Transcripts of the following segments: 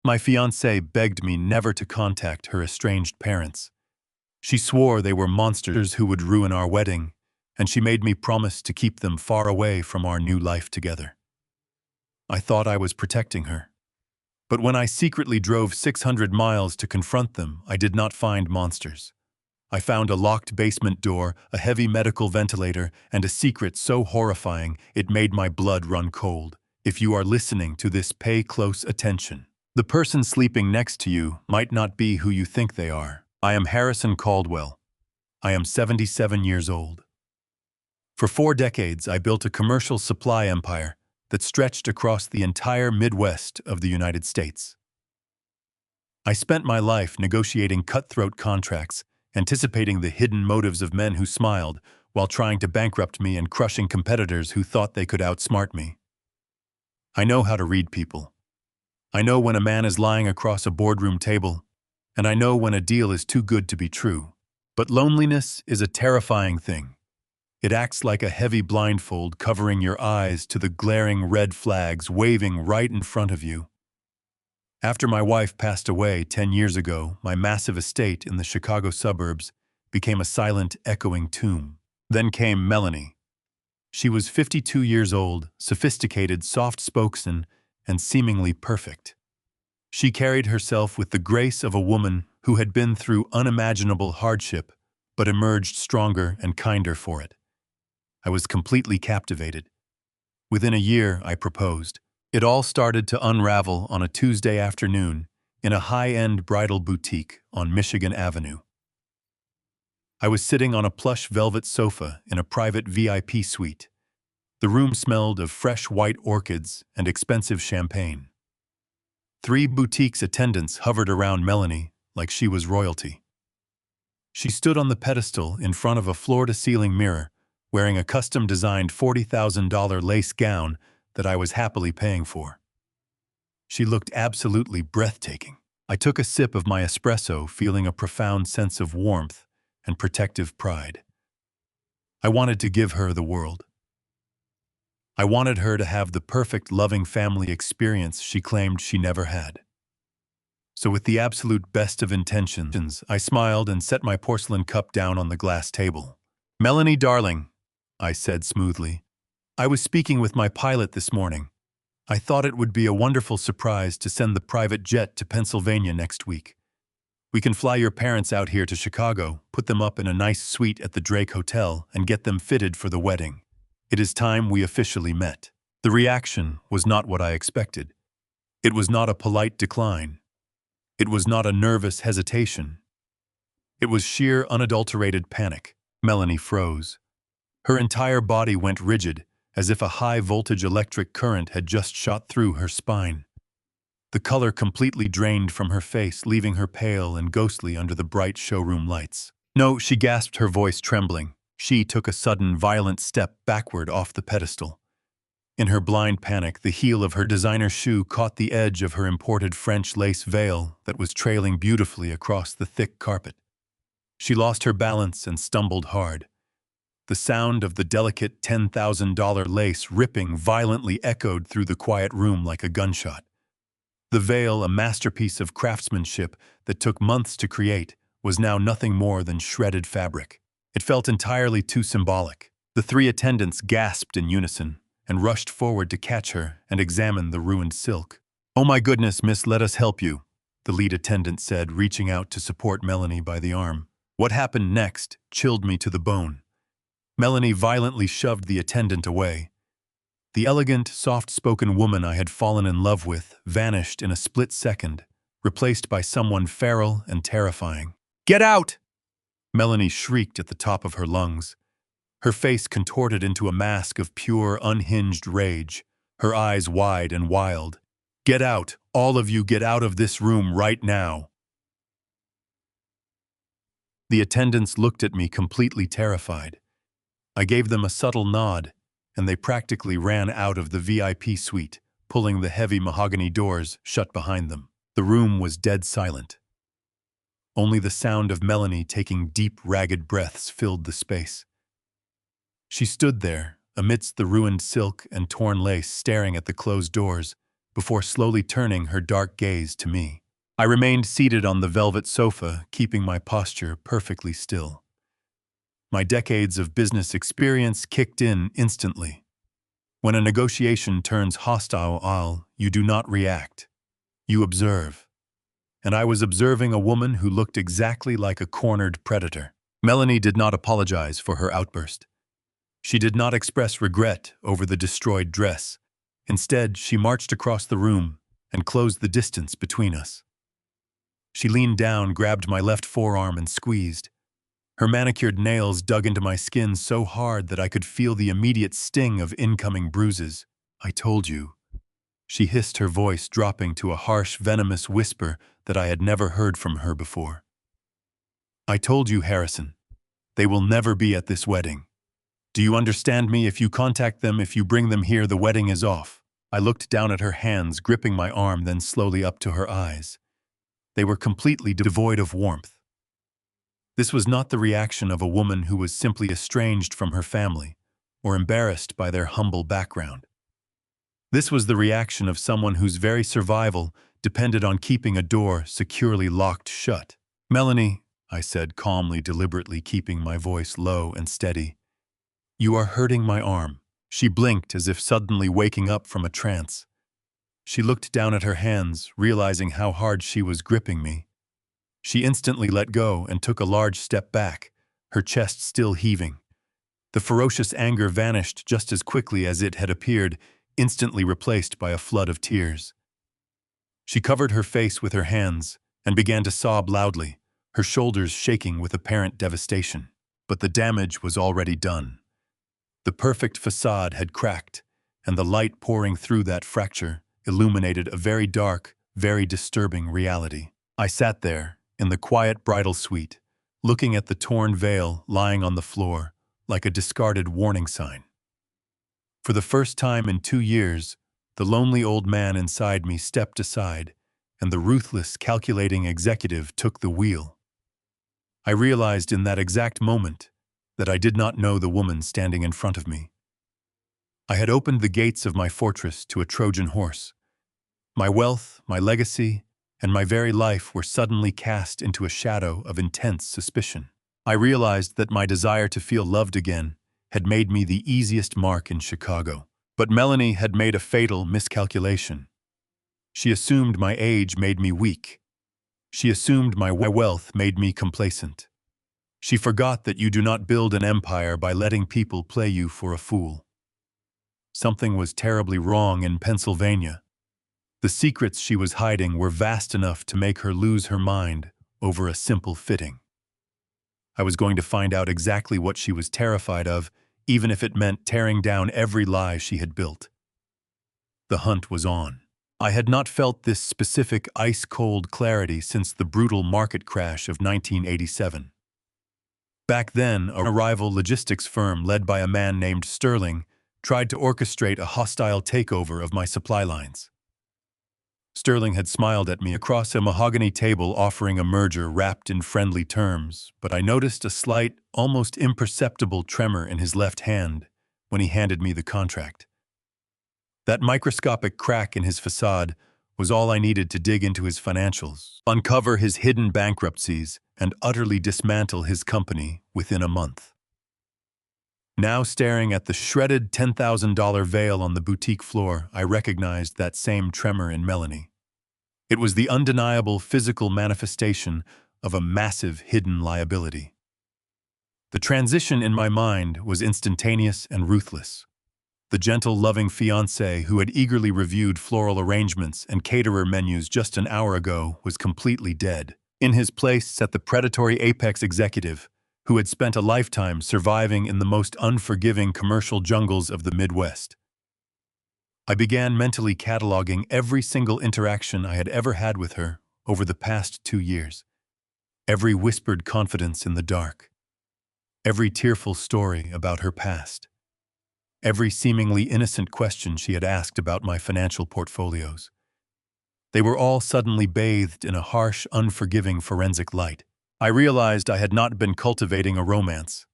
My fiancée begged me never to contact her estranged parents. She swore they were monsters who would ruin our wedding, and she made me promise to keep them far away from our new life together. I thought I was protecting her. But when I secretly drove 600 miles to confront them, I did not find monsters. I found a locked basement door, a heavy medical ventilator, and a secret so horrifying it made my blood run cold. If you are listening to this, pay close attention. The person sleeping next to you might not be who you think they are. I am Harrison Caldwell. I am 77 years old. For 4 decades, I built a commercial supply empire that stretched across the entire Midwest of the United States. I spent my life negotiating cutthroat contracts, anticipating the hidden motives of men who smiled while trying to bankrupt me and crushing competitors who thought they could outsmart me. I know how to read people. I know when a man is lying across a boardroom table, and I know when a deal is too good to be true. But loneliness is a terrifying thing. It acts like a heavy blindfold covering your eyes to the glaring red flags waving right in front of you. After my wife passed away 10 years ago, my massive estate in the Chicago suburbs became a silent, echoing tomb. Then came Melanie. She was 52 years old, sophisticated, soft-spoken, and seemingly perfect. She carried herself with the grace of a woman who had been through unimaginable hardship, but emerged stronger and kinder for it. I was completely captivated. Within a year, I proposed. It all started to unravel on a Tuesday afternoon in a high-end bridal boutique on Michigan Avenue. I was sitting on a plush velvet sofa in a private VIP suite. The room smelled of fresh white orchids and expensive champagne. 3 boutique's attendants hovered around Melanie like she was royalty. She stood on the pedestal in front of a floor-to-ceiling mirror, wearing a custom-designed $40,000 lace gown that I was happily paying for. She looked absolutely breathtaking. I took a sip of my espresso, feeling a profound sense of warmth and protective pride. I wanted to give her the world. I wanted her to have the perfect, loving family experience she claimed she never had. So with the absolute best of intentions, I smiled and set my porcelain cup down on the glass table. "Melanie, darling," I said smoothly, "I was speaking with my pilot this morning. I thought it would be a wonderful surprise to send the private jet to Pennsylvania next week. We can fly your parents out here to Chicago, put them up in a nice suite at the Drake Hotel, and get them fitted for the wedding. It is time we officially met." The reaction was not what I expected. It was not a polite decline. It was not a nervous hesitation. It was sheer, unadulterated panic. Melanie froze. Her entire body went rigid, as if a high-voltage electric current had just shot through her spine. The color completely drained from her face, leaving her pale and ghostly under the bright showroom lights. "No," she gasped, her voice trembling. She took a sudden, violent step backward off the pedestal. In her blind panic, the heel of her designer shoe caught the edge of her imported French lace veil that was trailing beautifully across the thick carpet. She lost her balance and stumbled hard. The sound of the delicate $10,000 lace ripping violently echoed through the quiet room like a gunshot. The veil, a masterpiece of craftsmanship that took months to create, was now nothing more than shredded fabric. It felt entirely too symbolic. The 3 attendants gasped in unison and rushed forward to catch her and examine the ruined silk. "Oh my goodness, miss, let us help you," the lead attendant said, reaching out to support Melanie by the arm. What happened next chilled me to the bone. Melanie violently shoved the attendant away. The elegant, soft-spoken woman I had fallen in love with vanished in a split second, replaced by someone feral and terrifying. "Get out!" Melanie shrieked at the top of her lungs. Her face contorted into a mask of pure, unhinged rage, her eyes wide and wild. "Get out! All of you get out of this room right now!" The attendants looked at me completely terrified. I gave them a subtle nod, and they practically ran out of the VIP suite, pulling the heavy mahogany doors shut behind them. The room was dead silent. Only the sound of Melanie taking deep, ragged breaths filled the space. She stood there, amidst the ruined silk and torn lace, staring at the closed doors, before slowly turning her dark gaze to me. I remained seated on the velvet sofa, keeping my posture perfectly still. My decades of business experience kicked in instantly. When a negotiation turns hostile, you do not react. You observe. And I was observing a woman who looked exactly like a cornered predator. Melanie did not apologize for her outburst. She did not express regret over the destroyed dress. Instead, she marched across the room and closed the distance between us. She leaned down, grabbed my left forearm, and squeezed. Her manicured nails dug into my skin so hard that I could feel the immediate sting of incoming bruises. "I told you," she hissed, her voice dropping to a harsh, venomous whisper that I had never heard from her before. "I told you, Harrison. They will never be at this wedding. Do you understand me? If you contact them, if you bring them here, the wedding is off." I looked down at her hands, gripping my arm, then slowly up to her eyes. They were completely devoid of warmth. This was not the reaction of a woman who was simply estranged from her family or embarrassed by their humble background. This was the reaction of someone whose very survival depended on keeping a door securely locked shut. "Melanie," I said calmly, deliberately keeping my voice low and steady, "you are hurting my arm." She blinked as if suddenly waking up from a trance. She looked down at her hands, realizing how hard she was gripping me. She instantly let go and took a large step back, her chest still heaving. The ferocious anger vanished just as quickly as it had appeared, instantly replaced by a flood of tears. She covered her face with her hands and began to sob loudly, her shoulders shaking with apparent devastation. But the damage was already done. The perfect facade had cracked, and the light pouring through that fracture illuminated a very dark, very disturbing reality. I sat there, in the quiet bridal suite, looking at the torn veil lying on the floor like a discarded warning sign. For the first time in 2 years, the lonely old man inside me stepped aside, and the ruthless, calculating executive took the wheel. I realized in that exact moment that I did not know the woman standing in front of me. I had opened the gates of my fortress to a Trojan horse. My wealth, my legacy, and my very life were suddenly cast into a shadow of intense suspicion. I realized that my desire to feel loved again had made me the easiest mark in Chicago. But Melanie had made a fatal miscalculation. She assumed my age made me weak. She assumed my wealth made me complacent. She forgot that you do not build an empire by letting people play you for a fool. Something was terribly wrong in Pennsylvania. The secrets she was hiding were vast enough to make her lose her mind over a simple fitting. I was going to find out exactly what she was terrified of, even if it meant tearing down every lie she had built. The hunt was on. I had not felt this specific ice-cold clarity since the brutal market crash of 1987. Back then, a rival logistics firm led by a man named Sterling tried to orchestrate a hostile takeover of my supply lines. Sterling had smiled at me across a mahogany table, offering a merger wrapped in friendly terms, but I noticed a slight, almost imperceptible tremor in his left hand when he handed me the contract. That microscopic crack in his facade was all I needed to dig into his financials, uncover his hidden bankruptcies, and utterly dismantle his company within a month. Now staring at the shredded $10,000 veil on the boutique floor, I recognized that same tremor in Melanie. It was the undeniable physical manifestation of a massive hidden liability. The transition in my mind was instantaneous and ruthless. The gentle, loving fiancé who had eagerly reviewed floral arrangements and caterer menus just an hour ago was completely dead. In his place sat the predatory apex executive who had spent a lifetime surviving in the most unforgiving commercial jungles of the Midwest. I began mentally cataloging every single interaction I had ever had with her over the past 2 years. Every whispered confidence in the dark. Every tearful story about her past. Every seemingly innocent question she had asked about my financial portfolios. They were all suddenly bathed in a harsh, unforgiving forensic light. I realized I had not been cultivating a romance.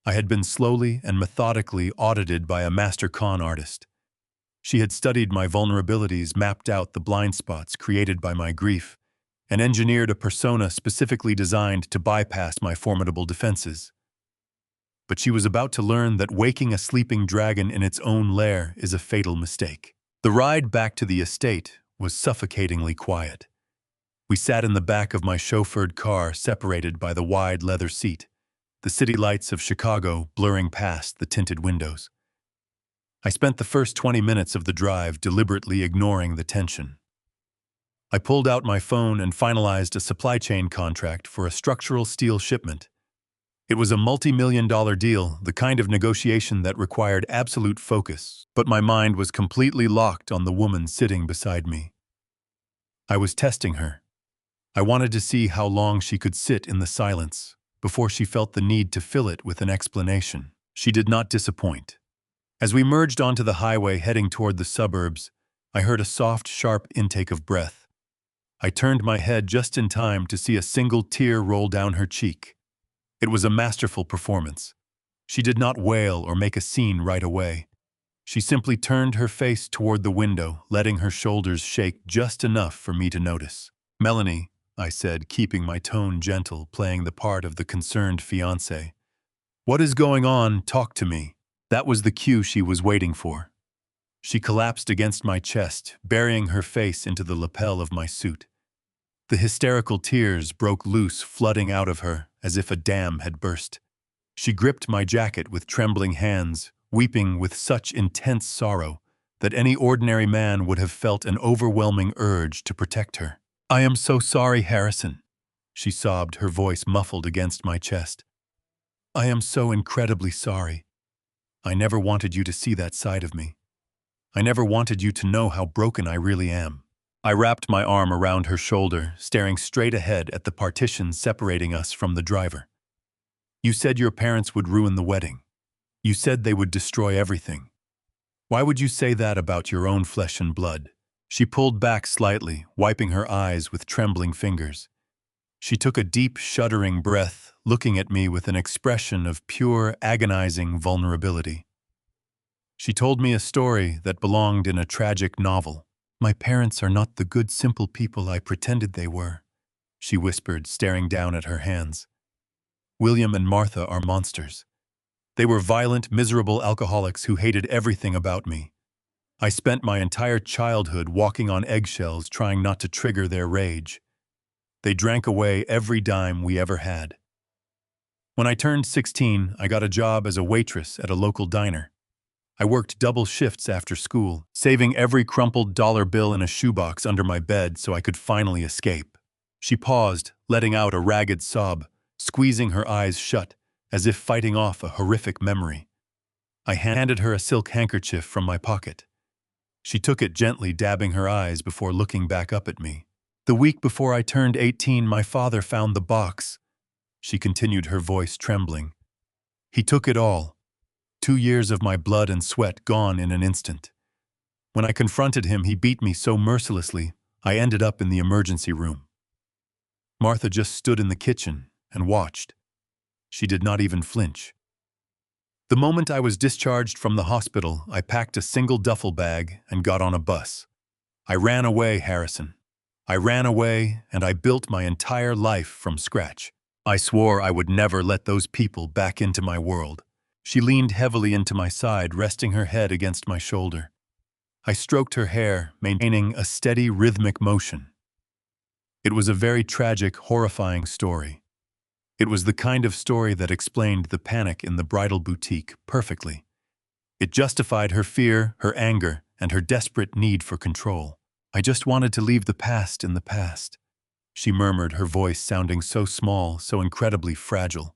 I had been slowly and methodically audited by a master con artist. She had studied my vulnerabilities, mapped out the blind spots created by my grief, and engineered a persona specifically designed to bypass my formidable defenses. But she was about to learn that waking a sleeping dragon in its own lair is a fatal mistake. The ride back to the estate was suffocatingly quiet. We sat in the back of my chauffeured car, separated by the wide leather seat, the city lights of Chicago blurring past the tinted windows. I spent the first 20 minutes of the drive deliberately ignoring the tension. I pulled out my phone and finalized a supply chain contract for a structural steel shipment. It was a multi-million-dollar deal, the kind of negotiation that required absolute focus, but my mind was completely locked on the woman sitting beside me. I was testing her. I wanted to see how long she could sit in the silence before she felt the need to fill it with an explanation. She did not disappoint. As we merged onto the highway heading toward the suburbs, I heard a soft, sharp intake of breath. I turned my head just in time to see a single tear roll down her cheek. It was a masterful performance. She did not wail or make a scene right away. She simply turned her face toward the window, letting her shoulders shake just enough for me to notice. "Melanie," I said, keeping my tone gentle, playing the part of the concerned fiancé. "What is going on? Talk to me." That was the cue she was waiting for. She collapsed against my chest, burying her face into the lapel of my suit. The hysterical tears broke loose, flooding out of her as if a dam had burst. She gripped my jacket with trembling hands, weeping with such intense sorrow that any ordinary man would have felt an overwhelming urge to protect her. "I am so sorry, Harrison," she sobbed, her voice muffled against my chest. "I am so incredibly sorry. I never wanted you to see that side of me. I never wanted you to know how broken I really am." I wrapped my arm around her shoulder, staring straight ahead at the partition separating us from the driver. "You said your parents would ruin the wedding. You said they would destroy everything. Why would you say that about your own flesh and blood?" She pulled back slightly, wiping her eyes with trembling fingers. She took a deep, shuddering breath, looking at me with an expression of pure, agonizing vulnerability. She told me a story that belonged in a tragic novel. "My parents are not the good, simple people I pretended they were," she whispered, staring down at her hands. "William and Martha are monsters. They were violent, miserable alcoholics who hated everything about me. I spent my entire childhood walking on eggshells, trying not to trigger their rage. They drank away every dime we ever had. When I turned 16, I got a job as a waitress at a local diner. I worked double shifts after school, saving every crumpled dollar bill in a shoebox under my bed so I could finally escape." She paused, letting out a ragged sob, squeezing her eyes shut, as if fighting off a horrific memory. I handed her a silk handkerchief from my pocket. She took it gently, dabbing her eyes before looking back up at me. "The week before I turned 18, my father found the box," she continued, her voice trembling. "He took it all. 2 years of my blood and sweat gone in an instant. When I confronted him, he beat me so mercilessly, I ended up in the emergency room. Martha just stood in the kitchen and watched. She did not even flinch. The moment I was discharged from the hospital, I packed a single duffel bag and got on a bus. I ran away, Harrison. I ran away, and I built my entire life from scratch. I swore I would never let those people back into my world." She leaned heavily into my side, resting her head against my shoulder. I stroked her hair, maintaining a steady, rhythmic motion. It was a very tragic, horrifying story. It was the kind of story that explained the panic in the bridal boutique perfectly. It justified her fear, her anger, and her desperate need for control. "I just wanted to leave the past in the past," she murmured, her voice sounding so small, so incredibly fragile.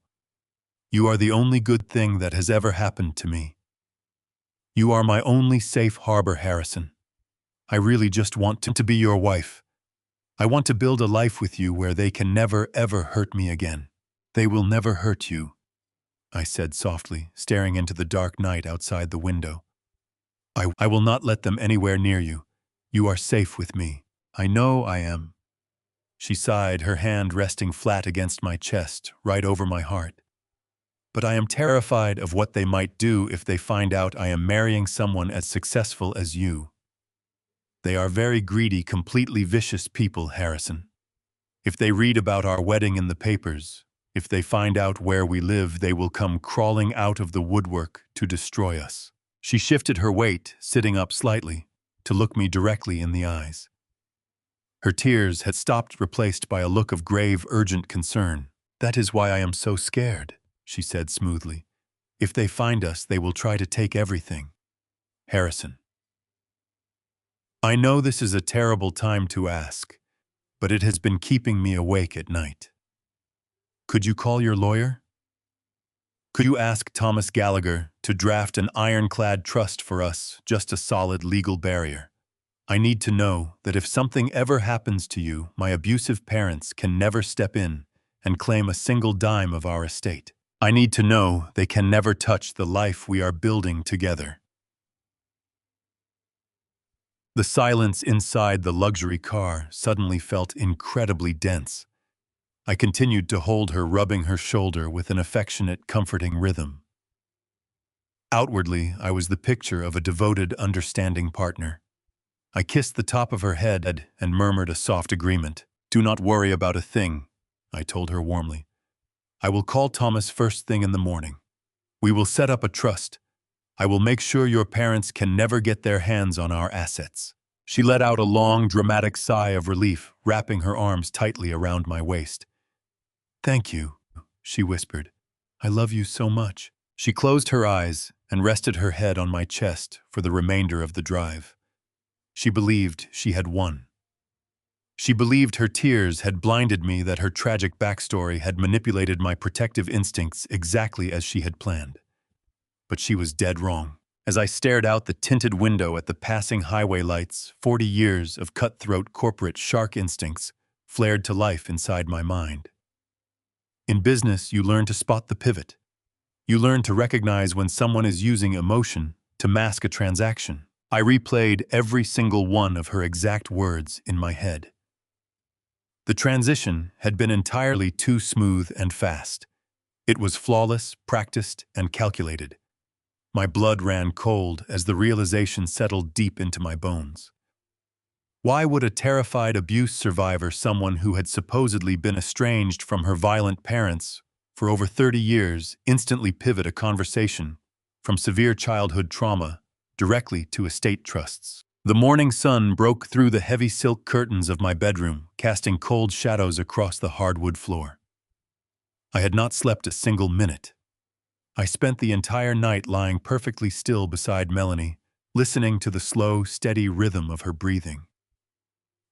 "You are the only good thing that has ever happened to me. You are my only safe harbor, Harrison. I really just want to be your wife. I want to build a life with you where they can never, ever hurt me again." "They will never hurt you," I said softly, staring into the dark night outside the window. I will not let them anywhere near you. You are safe with me. I know I am." She sighed, her hand resting flat against my chest, right over my heart. but I am terrified of what they might do if they find out I am marrying someone as successful as you. They are very greedy, completely vicious people, Harrison. If they read about our wedding in the papers, if they find out where we live, they will come crawling out of the woodwork to destroy us." She shifted her weight, sitting up slightly, to look me directly in the eyes. Her tears had stopped, replaced by a look of grave, urgent concern. "That is why I am so scared," she said smoothly. "If they find us, they will try to take everything." Harrison. I know this is a terrible time to ask, but it has been keeping me awake at night. Could you call your lawyer? Could you ask Thomas Gallagher to draft an ironclad trust for us, just a solid legal barrier? I need to know that if something ever happens to you, my abusive parents can never step in and claim a single dime of our estate. I need to know they can never touch the life we are building together. The silence inside the luxury car suddenly felt incredibly dense. I continued to hold her, rubbing her shoulder with an affectionate, comforting rhythm. Outwardly, I was the picture of a devoted, understanding partner. I kissed the top of her head and murmured a soft agreement. "Do not worry about a thing," I told her warmly. "I will call Thomas first thing in the morning. We will set up a trust. I will make sure your parents can never get their hands on our assets." She let out a long, dramatic sigh of relief, wrapping her arms tightly around my waist. "Thank you," she whispered. "I love you so much." She closed her eyes and rested her head on my chest for the remainder of the drive. She believed she had won. She believed her tears had blinded me, that her tragic backstory had manipulated my protective instincts exactly as she had planned. But she was dead wrong. As I stared out the tinted window at the passing highway lights, 40 years of cutthroat corporate shark instincts flared to life inside my mind. In business, you learn to spot the pivot. You learn to recognize when someone is using emotion to mask a transaction. I replayed every single one of her exact words in my head. The transition had been entirely too smooth and fast. It was flawless, practiced, and calculated. My blood ran cold as the realization settled deep into my bones. Why would a terrified abuse survivor, someone who had supposedly been estranged from her violent parents for over 30 years, instantly pivot a conversation from severe childhood trauma directly to estate trusts? The morning sun broke through the heavy silk curtains of my bedroom, casting cold shadows across the hardwood floor. I had not slept a single minute. I spent the entire night lying perfectly still beside Melanie, listening to the slow, steady rhythm of her breathing.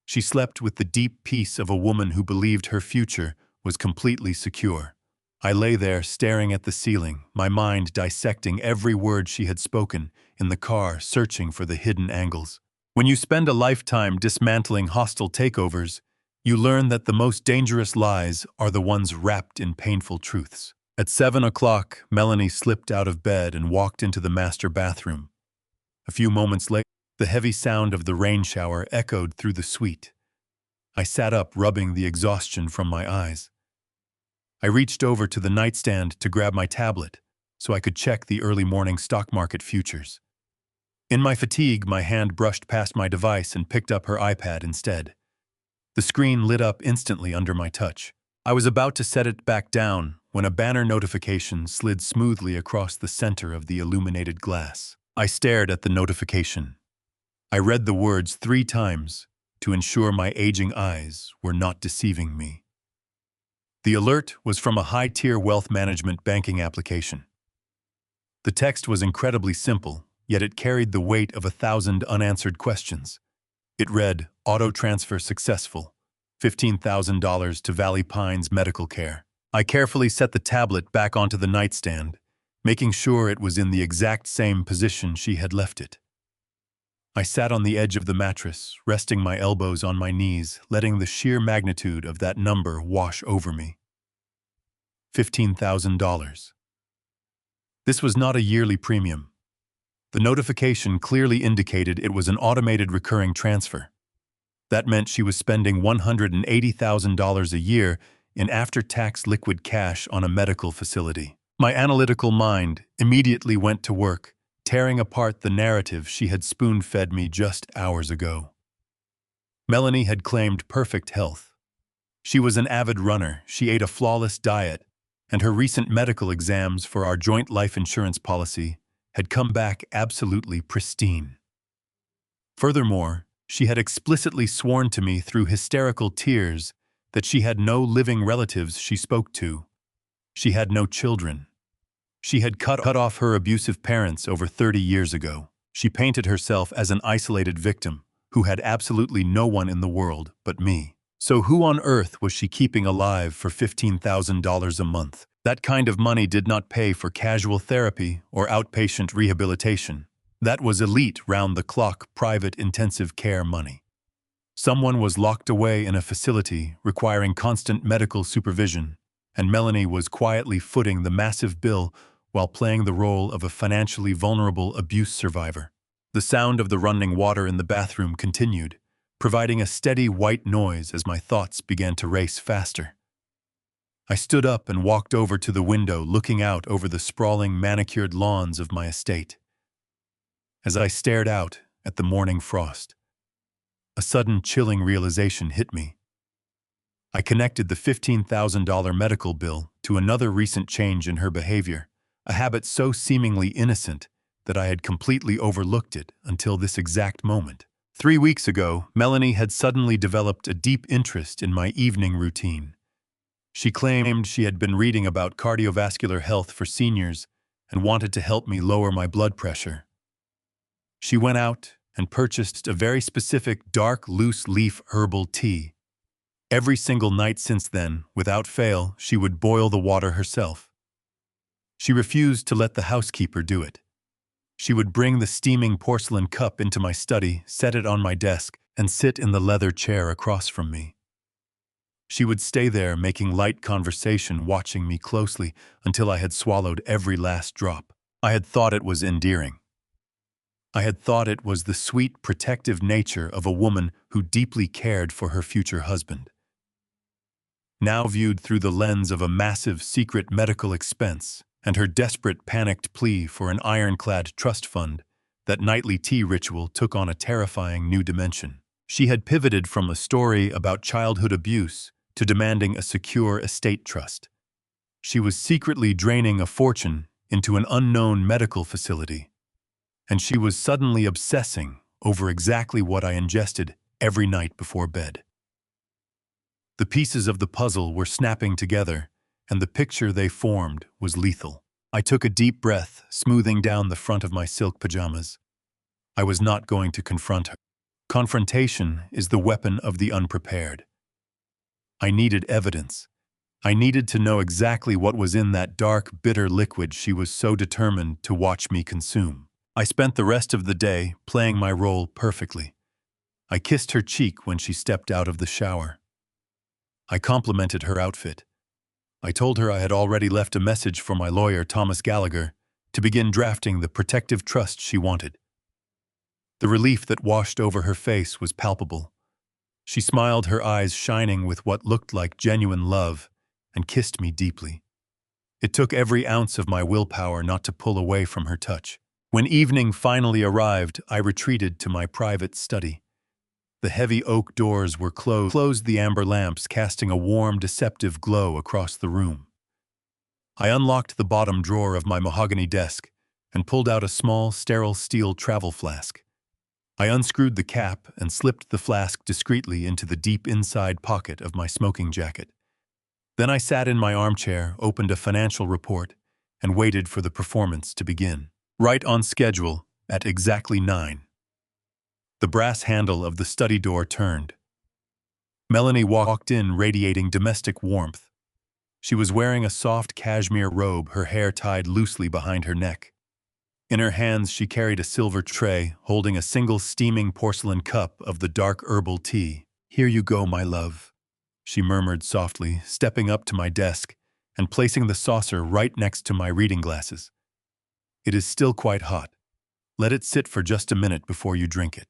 She slept with the deep peace of a woman who believed her future was completely secure. I lay there staring at the ceiling, my mind dissecting every word she had spoken, in the car searching for the hidden angles. When you spend a lifetime dismantling hostile takeovers, you learn that the most dangerous lies are the ones wrapped in painful truths. At 7 o'clock, Melanie slipped out of bed and walked into the master bathroom. A few moments later, the heavy sound of the rain shower echoed through the suite. I sat up, rubbing the exhaustion from my eyes. I reached over to the nightstand to grab my tablet so I could check the early morning stock market futures. In my fatigue, my hand brushed past my device and picked up her iPad instead. The screen lit up instantly under my touch. I was about to set it back down when a banner notification slid smoothly across the center of the illuminated glass. I stared at the notification. I read the words 3 times to ensure my aging eyes were not deceiving me. The alert was from a high-tier wealth management banking application. The text was incredibly simple, yet it carried the weight of 1,000 unanswered questions. It read, "Auto transfer successful. $15,000 to Valley Pines Medical Care." I carefully set the tablet back onto the nightstand, making sure it was in the exact same position she had left it. I sat on the edge of the mattress, resting my elbows on my knees, letting the sheer magnitude of that number wash over me. $15,000. This was not a yearly premium. The notification clearly indicated it was an automated recurring transfer. That meant she was spending $180,000 a year in after-tax liquid cash on a medical facility. My analytical mind immediately went to work, tearing apart the narrative she had spoon-fed me just hours ago. Melanie had claimed perfect health. She was an avid runner, she ate a flawless diet, and her recent medical exams for our joint life insurance policy had come back absolutely pristine. Furthermore, she had explicitly sworn to me through hysterical tears that she had no living relatives she spoke to. She had no children. She had cut off her abusive parents over 30 years ago. She painted herself as an isolated victim who had absolutely no one in the world but me. So who on earth was she keeping alive for $15,000 a month? That kind of money did not pay for casual therapy or outpatient rehabilitation. That was elite round-the-clock private intensive care money. Someone was locked away in a facility requiring constant medical supervision, and Melanie was quietly footing the massive bill while playing the role of a financially vulnerable abuse survivor. The sound of the running water in the bathroom continued, providing a steady white noise as my thoughts began to race faster. I stood up and walked over to the window, looking out over the sprawling manicured lawns of my estate. As I stared out at the morning frost, a sudden chilling realization hit me. I connected the $15,000 medical bill to another recent change in her behavior, a habit so seemingly innocent that I had completely overlooked it until this exact moment. 3 weeks ago, Melanie had suddenly developed a deep interest in my evening routine. She claimed she had been reading about cardiovascular health for seniors and wanted to help me lower my blood pressure. She went out and purchased a very specific dark loose-leaf herbal tea. Every single night since then, without fail, she would boil the water herself. She refused to let the housekeeper do it. She would bring the steaming porcelain cup into my study, set it on my desk, and sit in the leather chair across from me. She would stay there making light conversation, watching me closely until I had swallowed every last drop. I had thought it was endearing. I had thought it was the sweet, protective nature of a woman who deeply cared for her future husband. Now viewed through the lens of a massive secret medical expense and her desperate, panicked plea for an ironclad trust fund, that nightly tea ritual took on a terrifying new dimension. She had pivoted from a story about childhood abuse to demanding a secure estate trust. She was secretly draining a fortune into an unknown medical facility, and she was suddenly obsessing over exactly what I ingested every night before bed. The pieces of the puzzle were snapping together, and the picture they formed was lethal. I took a deep breath, smoothing down the front of my silk pajamas. I was not going to confront her. Confrontation is the weapon of the unprepared. I needed evidence. I needed to know exactly what was in that dark, bitter liquid she was so determined to watch me consume. I spent the rest of the day playing my role perfectly. I kissed her cheek when she stepped out of the shower. I complimented her outfit. I told her I had already left a message for my lawyer, Thomas Gallagher, to begin drafting the protective trust she wanted. The relief that washed over her face was palpable. She smiled, her eyes shining with what looked like genuine love, and kissed me deeply. It took every ounce of my willpower not to pull away from her touch. When evening finally arrived, I retreated to my private study. The heavy oak doors were closed, the amber lamps casting a warm, deceptive glow across the room. I unlocked the bottom drawer of my mahogany desk and pulled out a small, sterile steel travel flask. I unscrewed the cap and slipped the flask discreetly into the deep inside pocket of my smoking jacket. Then I sat in my armchair, opened a financial report, and waited for the performance to begin. Right on schedule, at exactly 9. The brass handle of the study door turned. Melanie walked in, radiating domestic warmth. She was wearing a soft cashmere robe, her hair tied loosely behind her neck. In her hands she carried a silver tray, holding a single steaming porcelain cup of the dark herbal tea. "Here you go, my love," she murmured softly, stepping up to my desk and placing the saucer right next to my reading glasses. "It is still quite hot. Let it sit for just a minute before you drink it."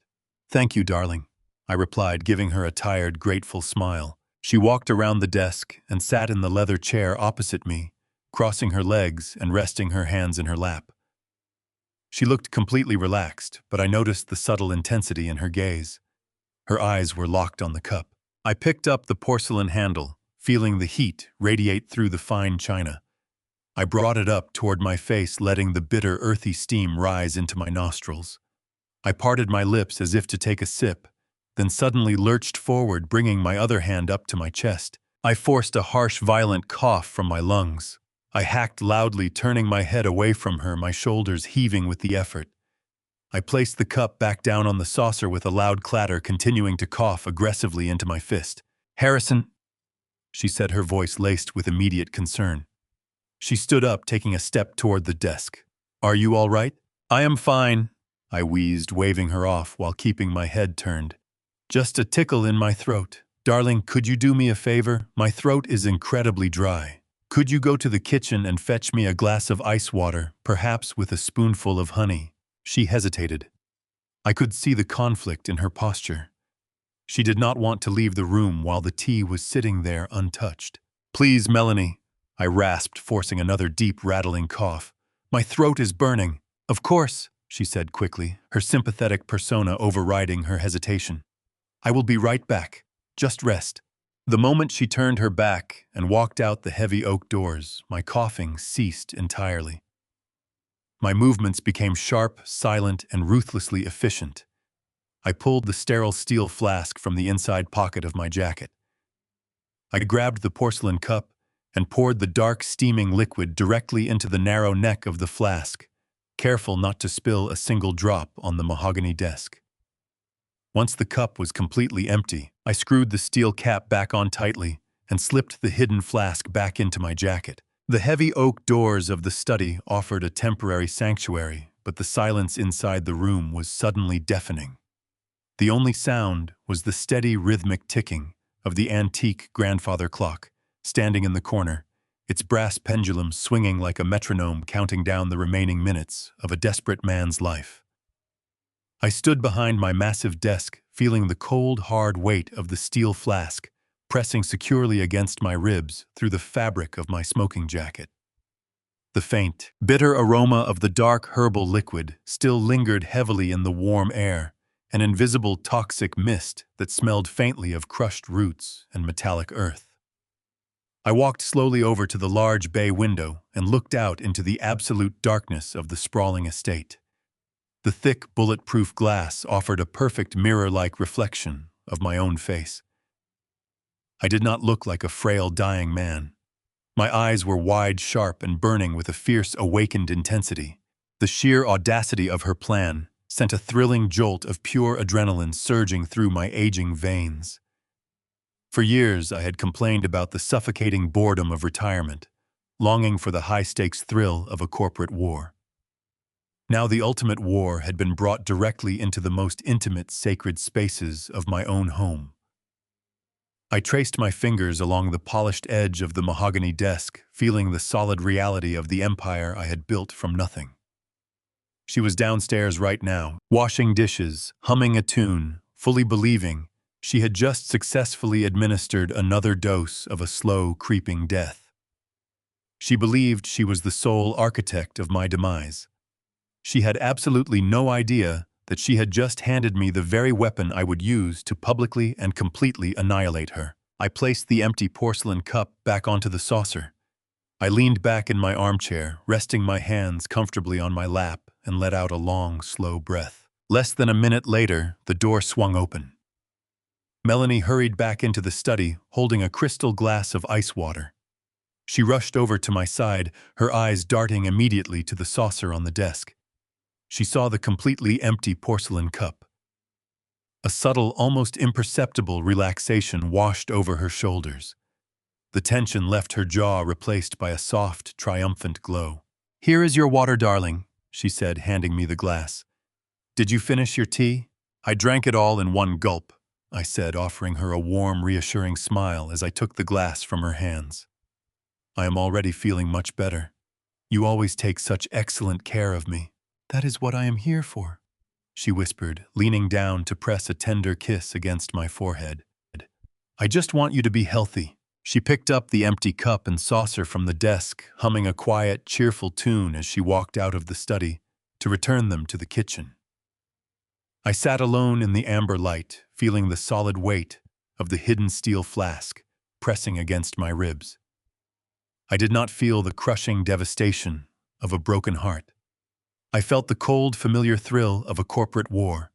"Thank you, darling," I replied, giving her a tired, grateful smile. She walked around the desk and sat in the leather chair opposite me, crossing her legs and resting her hands in her lap. She looked completely relaxed, but I noticed the subtle intensity in her gaze. Her eyes were locked on the cup. I picked up the porcelain handle, feeling the heat radiate through the fine china. I brought it up toward my face, letting the bitter, earthy steam rise into my nostrils. I parted my lips as if to take a sip, then suddenly lurched forward, bringing my other hand up to my chest. I forced a harsh, violent cough from my lungs. I hacked loudly, turning my head away from her, my shoulders heaving with the effort. I placed the cup back down on the saucer with a loud clatter, continuing to cough aggressively into my fist. "Harrison," she said, her voice laced with immediate concern. She stood up, taking a step toward the desk. "Are you all right?" "I am fine," I wheezed, waving her off while keeping my head turned. "Just a tickle in my throat. Darling, could you do me a favor? My throat is incredibly dry. Could you go to the kitchen and fetch me a glass of ice water, perhaps with a spoonful of honey?" She hesitated. I could see the conflict in her posture. She did not want to leave the room while the tea was sitting there untouched. "Please, Melanie," I rasped, forcing another deep, rattling cough. "My throat is burning." "Of course," she said quickly, her sympathetic persona overriding her hesitation. "I will be right back. Just rest." The moment she turned her back and walked out the heavy oak doors, my coughing ceased entirely. My movements became sharp, silent, and ruthlessly efficient. I pulled the sterile steel flask from the inside pocket of my jacket. I grabbed the porcelain cup and poured the dark, steaming liquid directly into the narrow neck of the flask, careful not to spill a single drop on the mahogany desk. Once the cup was completely empty, I screwed the steel cap back on tightly and slipped the hidden flask back into my jacket. The heavy oak doors of the study offered a temporary sanctuary, but the silence inside the room was suddenly deafening. The only sound was the steady, rhythmic ticking of the antique grandfather clock, standing in the corner, its brass pendulum swinging like a metronome, counting down the remaining minutes of a desperate man's life. I stood behind my massive desk, feeling the cold, hard weight of the steel flask pressing securely against my ribs through the fabric of my smoking jacket. The faint, bitter aroma of the dark herbal liquid still lingered heavily in the warm air, an invisible toxic mist that smelled faintly of crushed roots and metallic earth. I walked slowly over to the large bay window and looked out into the absolute darkness of the sprawling estate. The thick, bulletproof glass offered a perfect mirror-like reflection of my own face. I did not look like a frail, dying man. My eyes were wide, sharp, and burning with a fierce, awakened intensity. The sheer audacity of her plan sent a thrilling jolt of pure adrenaline surging through my aging veins. For years, I had complained about the suffocating boredom of retirement, longing for the high-stakes thrill of a corporate war. Now the ultimate war had been brought directly into the most intimate, sacred spaces of my own home. I traced my fingers along the polished edge of the mahogany desk, feeling the solid reality of the empire I had built from nothing. She was downstairs right now, washing dishes, humming a tune, fully believing she had just successfully administered another dose of a slow, creeping death. She believed she was the sole architect of my demise. She had absolutely no idea that she had just handed me the very weapon I would use to publicly and completely annihilate her. I placed the empty porcelain cup back onto the saucer. I leaned back in my armchair, resting my hands comfortably on my lap, and let out a long, slow breath. Less than a minute later, the door swung open. Melanie hurried back into the study, holding a crystal glass of ice water. She rushed over to my side, her eyes darting immediately to the saucer on the desk. She saw the completely empty porcelain cup. A subtle, almost imperceptible relaxation washed over her shoulders. The tension left her jaw replaced by a soft, triumphant glow. "Here is your water, darling," she said, handing me the glass. "Did you finish your tea?" "I drank it all in one gulp," I said, offering her a warm, reassuring smile as I took the glass from her hands. "I am already feeling much better. You always take such excellent care of me." "That is what I am here for," she whispered, leaning down to press a tender kiss against my forehead. "I just want you to be healthy. She picked up the empty cup and saucer from the desk, humming a quiet, cheerful tune as she walked out of the study to return them to the kitchen. I sat alone in the amber light, feeling the solid weight of the hidden steel flask pressing against my ribs. I did not feel the crushing devastation of a broken heart. I felt the cold, familiar thrill of a corporate war.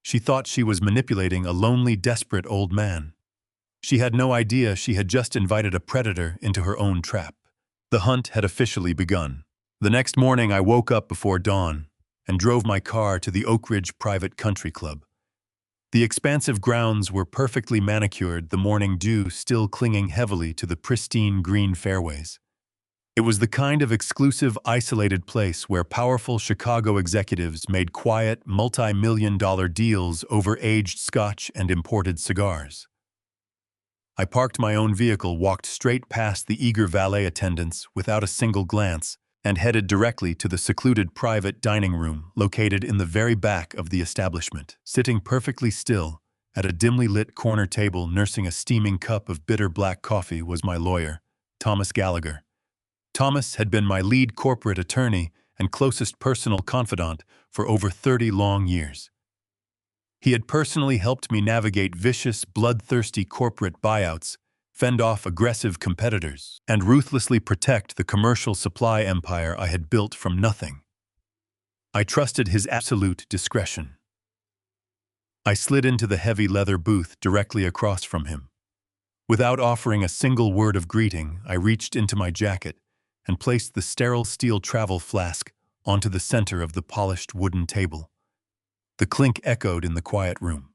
She thought she was manipulating a lonely, desperate old man. She had no idea she had just invited a predator into her own trap. The hunt had officially begun. The next morning, I woke up before dawn and drove my car to the Oak Ridge Private Country Club. The expansive grounds were perfectly manicured, the morning dew still clinging heavily to the pristine green fairways. It was the kind of exclusive, isolated place where powerful Chicago executives made quiet, multi-million-dollar deals over aged scotch and imported cigars. I parked my own vehicle, walked straight past the eager valet attendants without a single glance, and headed directly to the secluded private dining room located in the very back of the establishment. Sitting perfectly still at a dimly lit corner table nursing a steaming cup of bitter black coffee was my lawyer, Thomas Gallagher. Thomas had been my lead corporate attorney and closest personal confidant for over 30 long years. He had personally helped me navigate vicious, bloodthirsty corporate buyouts, fend off aggressive competitors, and ruthlessly protect the commercial supply empire I had built from nothing. I trusted his absolute discretion. I slid into the heavy leather booth directly across from him. Without offering a single word of greeting, I reached into my jacket and placed the sterile steel travel flask onto the center of the polished wooden table. The clink echoed in the quiet room.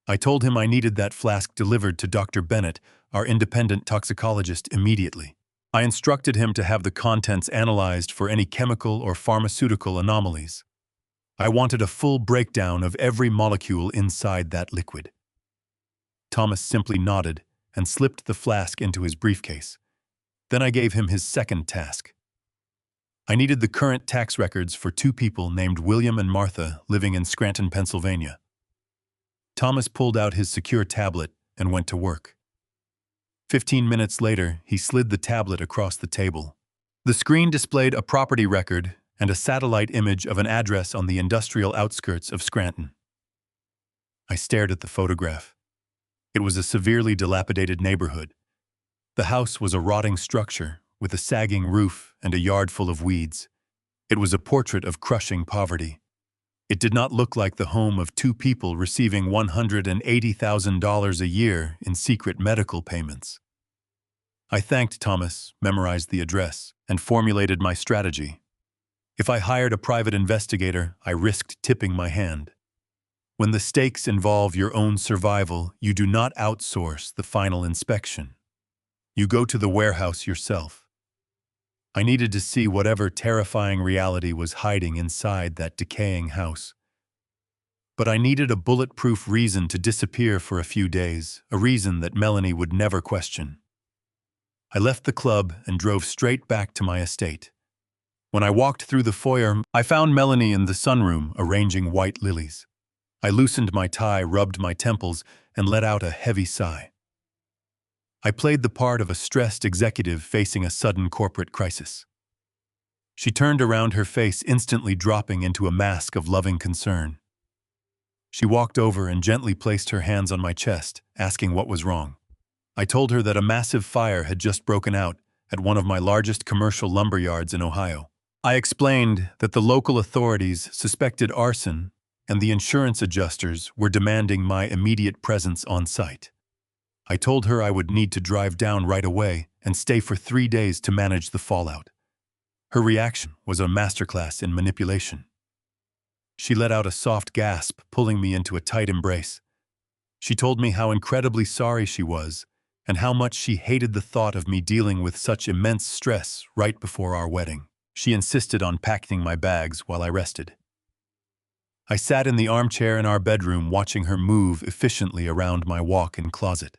I told him I needed that flask delivered to Dr. Bennett, our independent toxicologist, immediately. I instructed him to have the contents analyzed for any chemical or pharmaceutical anomalies. I wanted a full breakdown of every molecule inside that liquid. Thomas simply nodded and slipped the flask into his briefcase. Then I gave him his second task. I needed the current tax records for two people named William and Martha living in Scranton, Pennsylvania. Thomas pulled out his secure tablet and went to work. 15 minutes later, he slid the tablet across the table. The screen displayed a property record and a satellite image of an address on the industrial outskirts of Scranton. I stared at the photograph. It was a severely dilapidated neighborhood. The house was a rotting structure with a sagging roof and a yard full of weeds. It was a portrait of crushing poverty. It did not look like the home of two people receiving $180,000 a year in secret medical payments. I thanked Thomas, memorized the address, and formulated my strategy. If I hired a private investigator, I risked tipping my hand. When the stakes involve your own survival, you do not outsource the final inspection. You go to the warehouse yourself. I needed to see whatever terrifying reality was hiding inside that decaying house. But I needed a bulletproof reason to disappear for a few days, a reason that Melanie would never question. I left the club and drove straight back to my estate. When I walked through the foyer, I found Melanie in the sunroom arranging white lilies. I loosened my tie, rubbed my temples, and let out a heavy sigh. I played the part of a stressed executive facing a sudden corporate crisis. She turned around, her face instantly dropping into a mask of loving concern. She walked over and gently placed her hands on my chest, asking what was wrong. I told her that a massive fire had just broken out at one of my largest commercial lumber yards in Ohio. I explained that the local authorities suspected arson and the insurance adjusters were demanding my immediate presence on site. I told her I would need to drive down right away and stay for 3 days to manage the fallout. Her reaction was a masterclass in manipulation. She let out a soft gasp, pulling me into a tight embrace. She told me how incredibly sorry she was and how much she hated the thought of me dealing with such immense stress right before our wedding. She insisted on packing my bags while I rested. I sat in the armchair in our bedroom watching her move efficiently around my walk-in closet.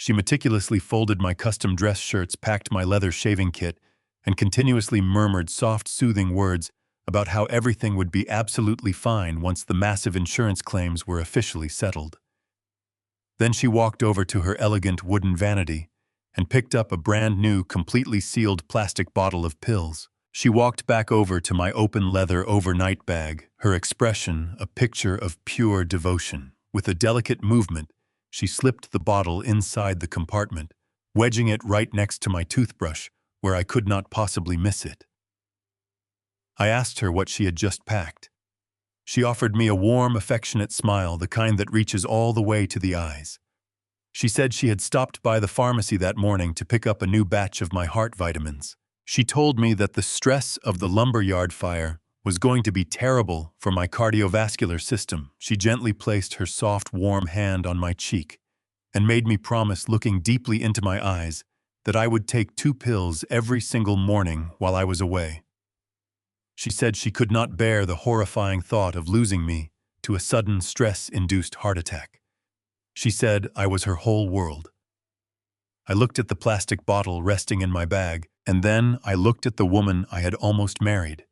She meticulously folded my custom dress shirts, packed my leather shaving kit, and continuously murmured soft, soothing words about how everything would be absolutely fine once the massive insurance claims were officially settled. Then she walked over to her elegant wooden vanity and picked up a brand new, completely sealed plastic bottle of pills. She walked back over to my open leather overnight bag, her expression a picture of pure devotion. With a delicate movement, she slipped the bottle inside the compartment, wedging it right next to my toothbrush, where I could not possibly miss it. I asked her what she had just packed. She offered me a warm, affectionate smile, the kind that reaches all the way to the eyes. She said she had stopped by the pharmacy that morning to pick up a new batch of my heart vitamins. She told me that the stress of the lumberyard fire was going to be terrible for my cardiovascular system. She gently placed her soft, warm hand on my cheek and made me promise, looking deeply into my eyes, that I would take 2 pills every single morning while I was away. She said she could not bear the horrifying thought of losing me to a sudden stress-induced heart attack. She said I was her whole world. I looked at the plastic bottle resting in my bag, and then I looked at the woman I had almost married.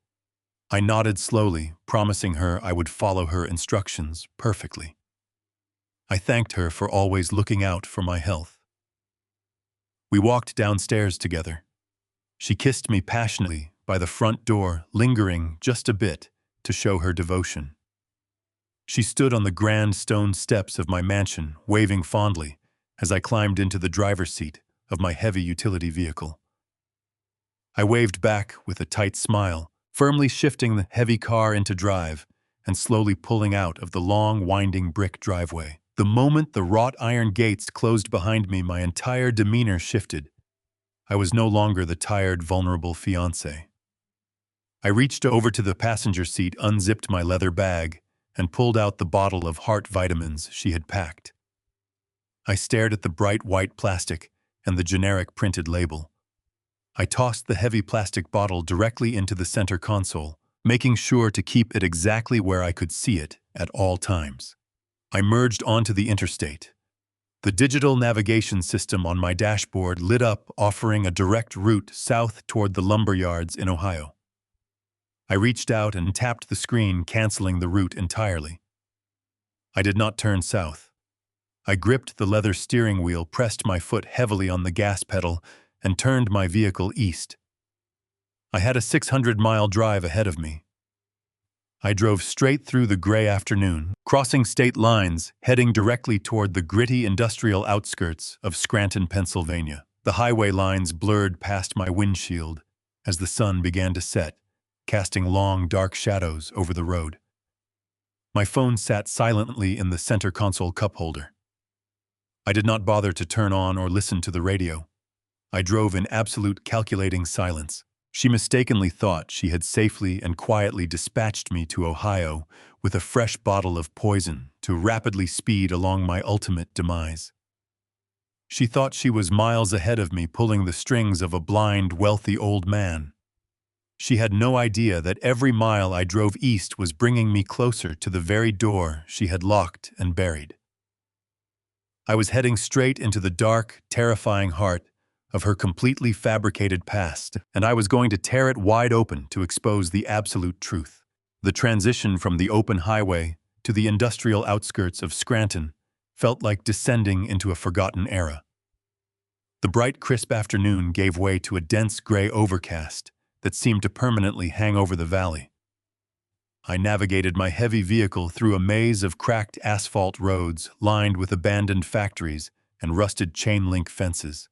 I nodded slowly, promising her I would follow her instructions perfectly. I thanked her for always looking out for my health. We walked downstairs together. She kissed me passionately by the front door, lingering just a bit to show her devotion. She stood on the grand stone steps of my mansion, waving fondly as I climbed into the driver's seat of my heavy utility vehicle. I waved back with a tight smile, firmly shifting the heavy car into drive and slowly pulling out of the long, winding brick driveway. The moment the wrought iron gates closed behind me, my entire demeanor shifted. I was no longer the tired, vulnerable fiancé. I reached over to the passenger seat, unzipped my leather bag, and pulled out the bottle of heart vitamins she had packed. I stared at the bright white plastic and the generic printed label. I tossed the heavy plastic bottle directly into the center console, making sure to keep it exactly where I could see it at all times. I merged onto the interstate. The digital navigation system on my dashboard lit up, offering a direct route south toward the lumberyards in Ohio. I reached out and tapped the screen, canceling the route entirely. I did not turn south. I gripped the leather steering wheel, pressed my foot heavily on the gas pedal, and turned my vehicle east. I had a 600-mile drive ahead of me. I drove straight through the gray afternoon, crossing state lines, heading directly toward the gritty industrial outskirts of Scranton, Pennsylvania. The highway lines blurred past my windshield as the sun began to set, casting long, dark shadows over the road. My phone sat silently in the center console cup holder. I did not bother to turn on or listen to the radio. I drove in absolute calculating silence. She mistakenly thought she had safely and quietly dispatched me to Ohio with a fresh bottle of poison to rapidly speed along my ultimate demise. She thought she was miles ahead of me, pulling the strings of a blind, wealthy old man. She had no idea that every mile I drove east was bringing me closer to the very door she had locked and buried. I was heading straight into the dark, terrifying heart of her completely fabricated past, and I was going to tear it wide open to expose the absolute truth. The transition from the open highway to the industrial outskirts of Scranton felt like descending into a forgotten era. The bright, crisp afternoon gave way to a dense gray overcast that seemed to permanently hang over the valley. I navigated my heavy vehicle through a maze of cracked asphalt roads lined with abandoned factories and rusted chain-link fences.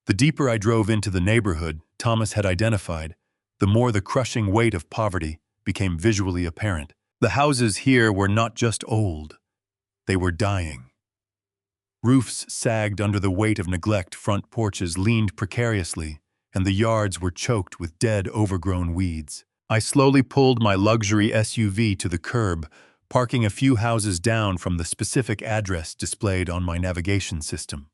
The deeper I drove into the neighborhood Thomas had identified, the more the crushing weight of poverty became visually apparent. The houses here were not just old, they were dying. Roofs sagged under the weight of neglect, front porches leaned precariously, and the yards were choked with dead, overgrown weeds. I slowly pulled my luxury SUV to the curb, parking a few houses down from the specific address displayed on my navigation system.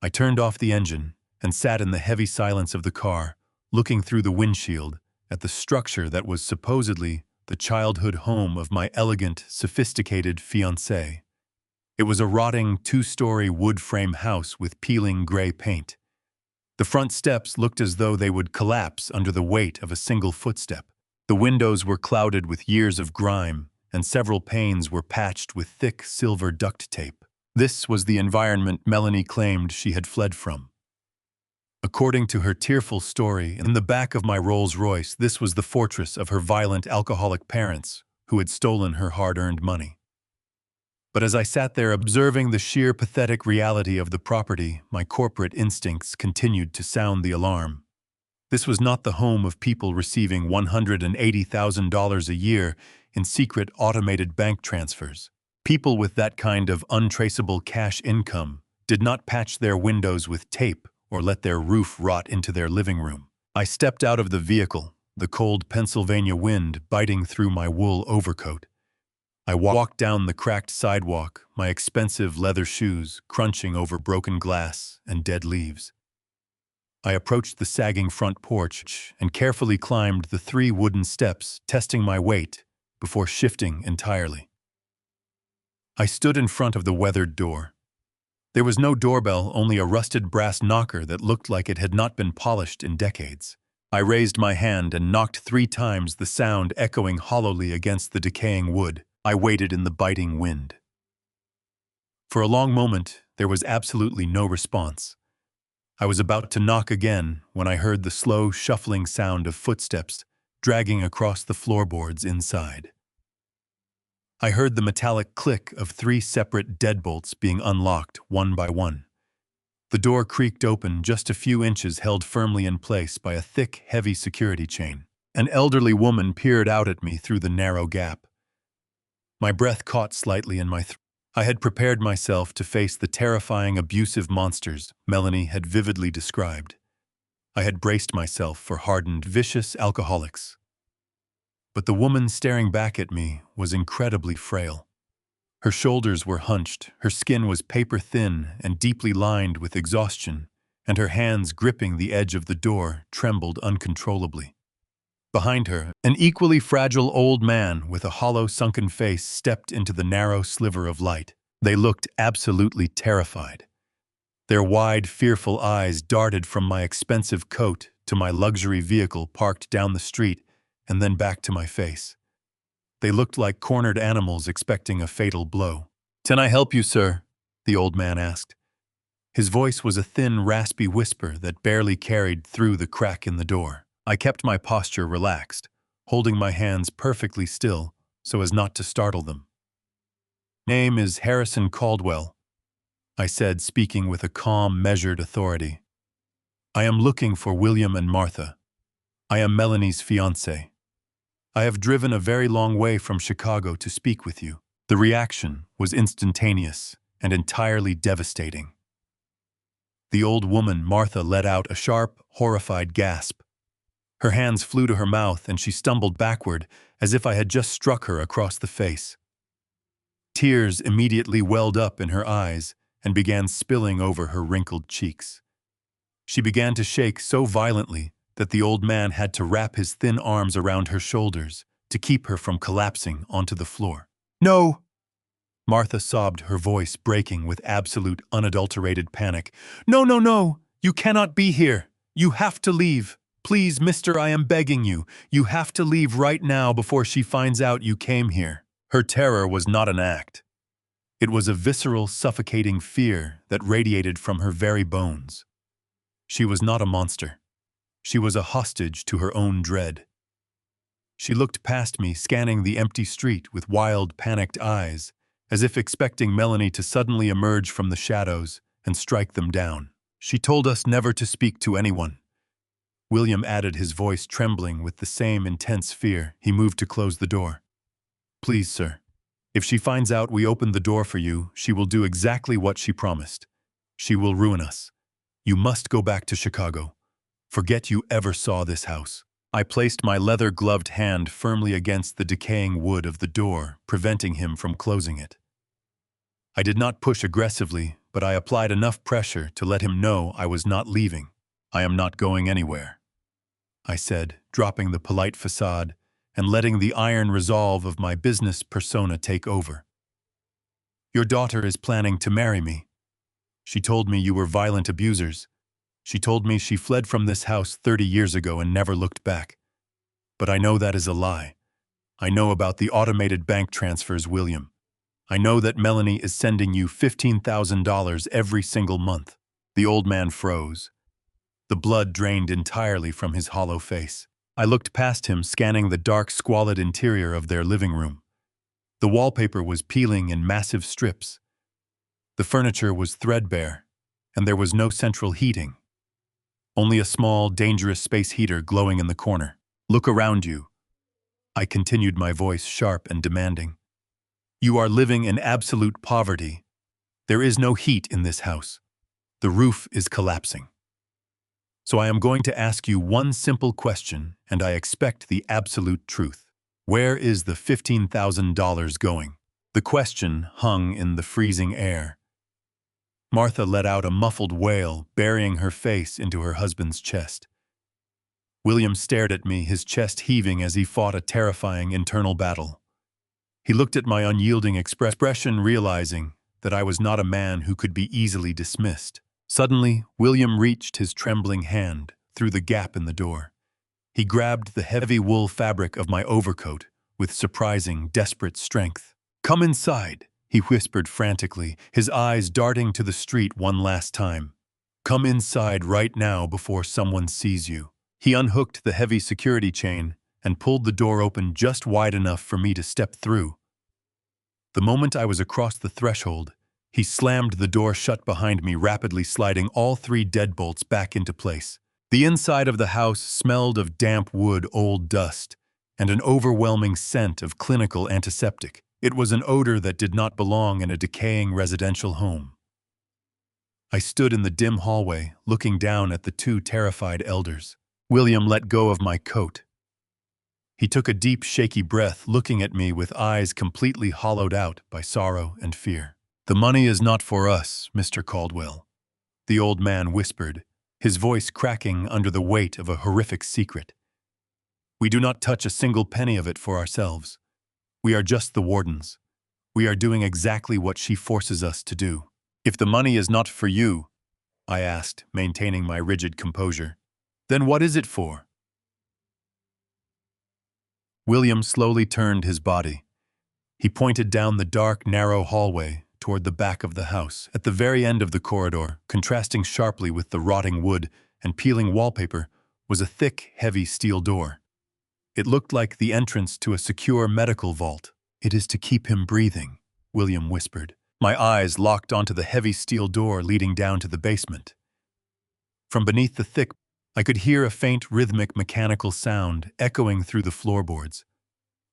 I turned off the engine and sat in the heavy silence of the car, looking through the windshield at the structure that was supposedly the childhood home of my elegant, sophisticated fiancé. It was a rotting 2-story wood frame house with peeling gray paint. The front steps looked as though they would collapse under the weight of a single footstep. The windows were clouded with years of grime, and several panes were patched with thick silver duct tape. This was the environment Melanie claimed she had fled from. According to her tearful story, in the back of my Rolls-Royce, this was the fortress of her violent alcoholic parents who had stolen her hard-earned money. But as I sat there observing the sheer pathetic reality of the property, my corporate instincts continued to sound the alarm. This was not the home of people receiving $180,000 a year in secret automated bank transfers. People with that kind of untraceable cash income did not patch their windows with tape or let their roof rot into their living room. I stepped out of the vehicle, the cold Pennsylvania wind biting through my wool overcoat. I walked down the cracked sidewalk, my expensive leather shoes crunching over broken glass and dead leaves. I approached the sagging front porch and carefully climbed the 3 wooden steps, testing my weight before shifting entirely. I stood in front of the weathered door. There was no doorbell, only a rusted brass knocker that looked like it had not been polished in decades. I raised my hand and knocked 3 times, the sound echoing hollowly against the decaying wood. I waited in the biting wind. For a long moment, there was absolutely no response. I was about to knock again when I heard the slow, shuffling sound of footsteps dragging across the floorboards inside. I heard the metallic click of 3 separate deadbolts being unlocked one by one. The door creaked open just a few inches, held firmly in place by a thick, heavy security chain. An elderly woman peered out at me through the narrow gap. My breath caught slightly in my throat. I had prepared myself to face the terrifying, abusive monsters Melanie had vividly described. I had braced myself for hardened, vicious alcoholics. But the woman staring back at me was incredibly frail. Her shoulders were hunched, her skin was paper-thin and deeply lined with exhaustion, and her hands gripping the edge of the door trembled uncontrollably. Behind her, an equally fragile old man with a hollow, sunken face stepped into the narrow sliver of light. They looked absolutely terrified. Their wide, fearful eyes darted from my expensive coat to my luxury vehicle parked down the street and then back to my face. They looked like cornered animals expecting a fatal blow. "Can I help you, sir?" the old man asked. His voice was a thin, raspy whisper that barely carried through the crack in the door. I kept my posture relaxed, holding my hands perfectly still so as not to startle them. "Name is Harrison Caldwell," I said, speaking with a calm, measured authority. "I am looking for William and Martha. I am Melanie's fiancé. I have driven a very long way from Chicago to speak with you." The reaction was instantaneous and entirely devastating. The old woman, Martha, let out a sharp, horrified gasp. Her hands flew to her mouth and she stumbled backward as if I had just struck her across the face. Tears immediately welled up in her eyes and began spilling over her wrinkled cheeks. She began to shake so violently that the old man had to wrap his thin arms around her shoulders to keep her from collapsing onto the floor. "No!" Martha sobbed, her voice breaking with absolute, unadulterated panic. "No, no, no! You cannot be here! You have to leave! Please, mister, I am begging you. You have to leave right now before she finds out you came here." Her terror was not an act. It was a visceral, suffocating fear that radiated from her very bones. She was not a monster. She was a hostage to her own dread. She looked past me, scanning the empty street with wild, panicked eyes, as if expecting Melanie to suddenly emerge from the shadows and strike them down. "She told us never to speak to anyone." William added, his voice trembling with the same intense fear. He moved to close the door. "Please, sir, if she finds out we opened the door for you, she will do exactly what she promised. She will ruin us. You must go back to Chicago. Forget you ever saw this house." I placed my leather-gloved hand firmly against the decaying wood of the door, preventing him from closing it. I did not push aggressively, but I applied enough pressure to let him know I was not leaving. "I am not going anywhere," I said, dropping the polite facade and letting the iron resolve of my business persona take over. "Your daughter is planning to marry me. She told me you were violent abusers. She told me she fled from this house 30 years ago and never looked back. But I know that is a lie. I know about the automated bank transfers, William. I know that Melanie is sending you $15,000 every single month." The old man froze. The blood drained entirely from his hollow face. I looked past him, scanning the dark, squalid interior of their living room. The wallpaper was peeling in massive strips. The furniture was threadbare, and there was no central heating. Only a small, dangerous space heater glowing in the corner. "Look around you." I continued, my voice sharp and demanding. "You are living in absolute poverty. There is no heat in this house. The roof is collapsing. So I am going to ask you one simple question, and I expect the absolute truth. Where is the $15,000 going?" The question hung in the freezing air. Martha let out a muffled wail, burying her face into her husband's chest. William stared at me, his chest heaving as he fought a terrifying internal battle. He looked at my unyielding expression, realizing that I was not a man who could be easily dismissed. Suddenly, William reached his trembling hand through the gap in the door. He grabbed the heavy wool fabric of my overcoat with surprising, desperate strength. "Come inside," he whispered frantically, his eyes darting to the street one last time. "Come inside right now before someone sees you." He unhooked the heavy security chain and pulled the door open just wide enough for me to step through. The moment I was across the threshold, he slammed the door shut behind me, rapidly sliding all 3 deadbolts back into place. The inside of the house smelled of damp wood, old dust, and an overwhelming scent of clinical antiseptic. It was an odor that did not belong in a decaying residential home. I stood in the dim hallway, looking down at the 2 terrified elders. William let go of my coat. He took a deep, shaky breath, looking at me with eyes completely hollowed out by sorrow and fear. "The money is not for us, Mr. Caldwell," the old man whispered, his voice cracking under the weight of a horrific secret. "We do not touch a single penny of it for ourselves. We are just the wardens. We are doing exactly what she forces us to do." "If the money is not for you," I asked, maintaining my rigid composure, "then what is it for?" William slowly turned his body. He pointed down the dark, narrow hallway toward the back of the house. At the very end of the corridor, contrasting sharply with the rotting wood and peeling wallpaper, was a thick, heavy steel door. It looked like the entrance to a secure medical vault. "It is to keep him breathing," William whispered. My eyes locked onto the heavy steel door leading down to the basement. From beneath the thick, I could hear a faint, rhythmic, mechanical sound echoing through the floorboards.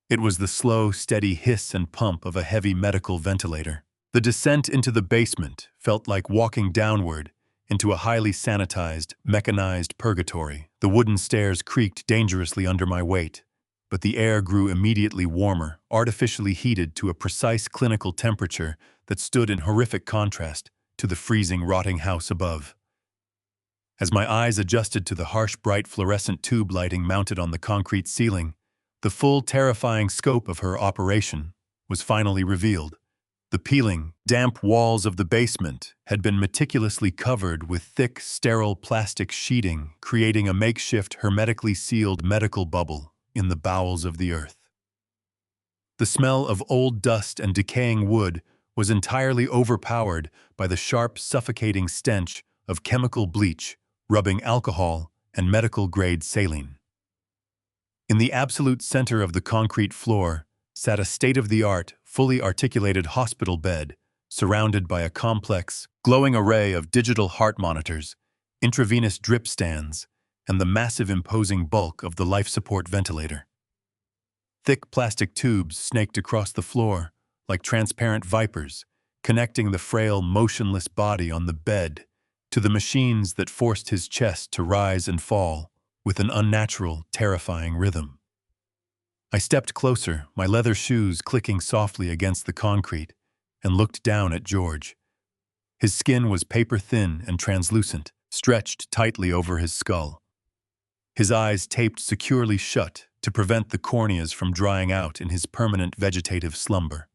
It was the slow, steady hiss and pump of a heavy medical ventilator. The descent into the basement felt like walking downward into a highly sanitized, mechanized purgatory. The wooden stairs creaked dangerously under my weight, but the air grew immediately warmer, artificially heated to a precise clinical temperature that stood in horrific contrast to the freezing, rotting house above. As my eyes adjusted to the harsh, bright fluorescent tube lighting mounted on the concrete ceiling, the full, terrifying scope of her operation was finally revealed. The peeling, damp walls of the basement had been meticulously covered with thick, sterile plastic sheeting, creating a makeshift, hermetically sealed medical bubble in the bowels of the earth. The smell of old dust and decaying wood was entirely overpowered by the sharp, suffocating stench of chemical bleach, rubbing alcohol, and medical-grade saline. In the absolute center of the concrete floor sat a state-of-the-art, fully articulated hospital bed, surrounded by a complex, glowing array of digital heart monitors, intravenous drip stands, and the massive, imposing bulk of the life support ventilator. Thick plastic tubes snaked across the floor like transparent vipers, connecting the frail, motionless body on the bed to the machines that forced his chest to rise and fall with an unnatural, terrifying rhythm. I stepped closer, my leather shoes clicking softly against the concrete, and looked down at George. His skin was paper-thin and translucent, stretched tightly over his skull. His eyes taped securely shut to prevent the corneas from drying out in his permanent vegetative slumber.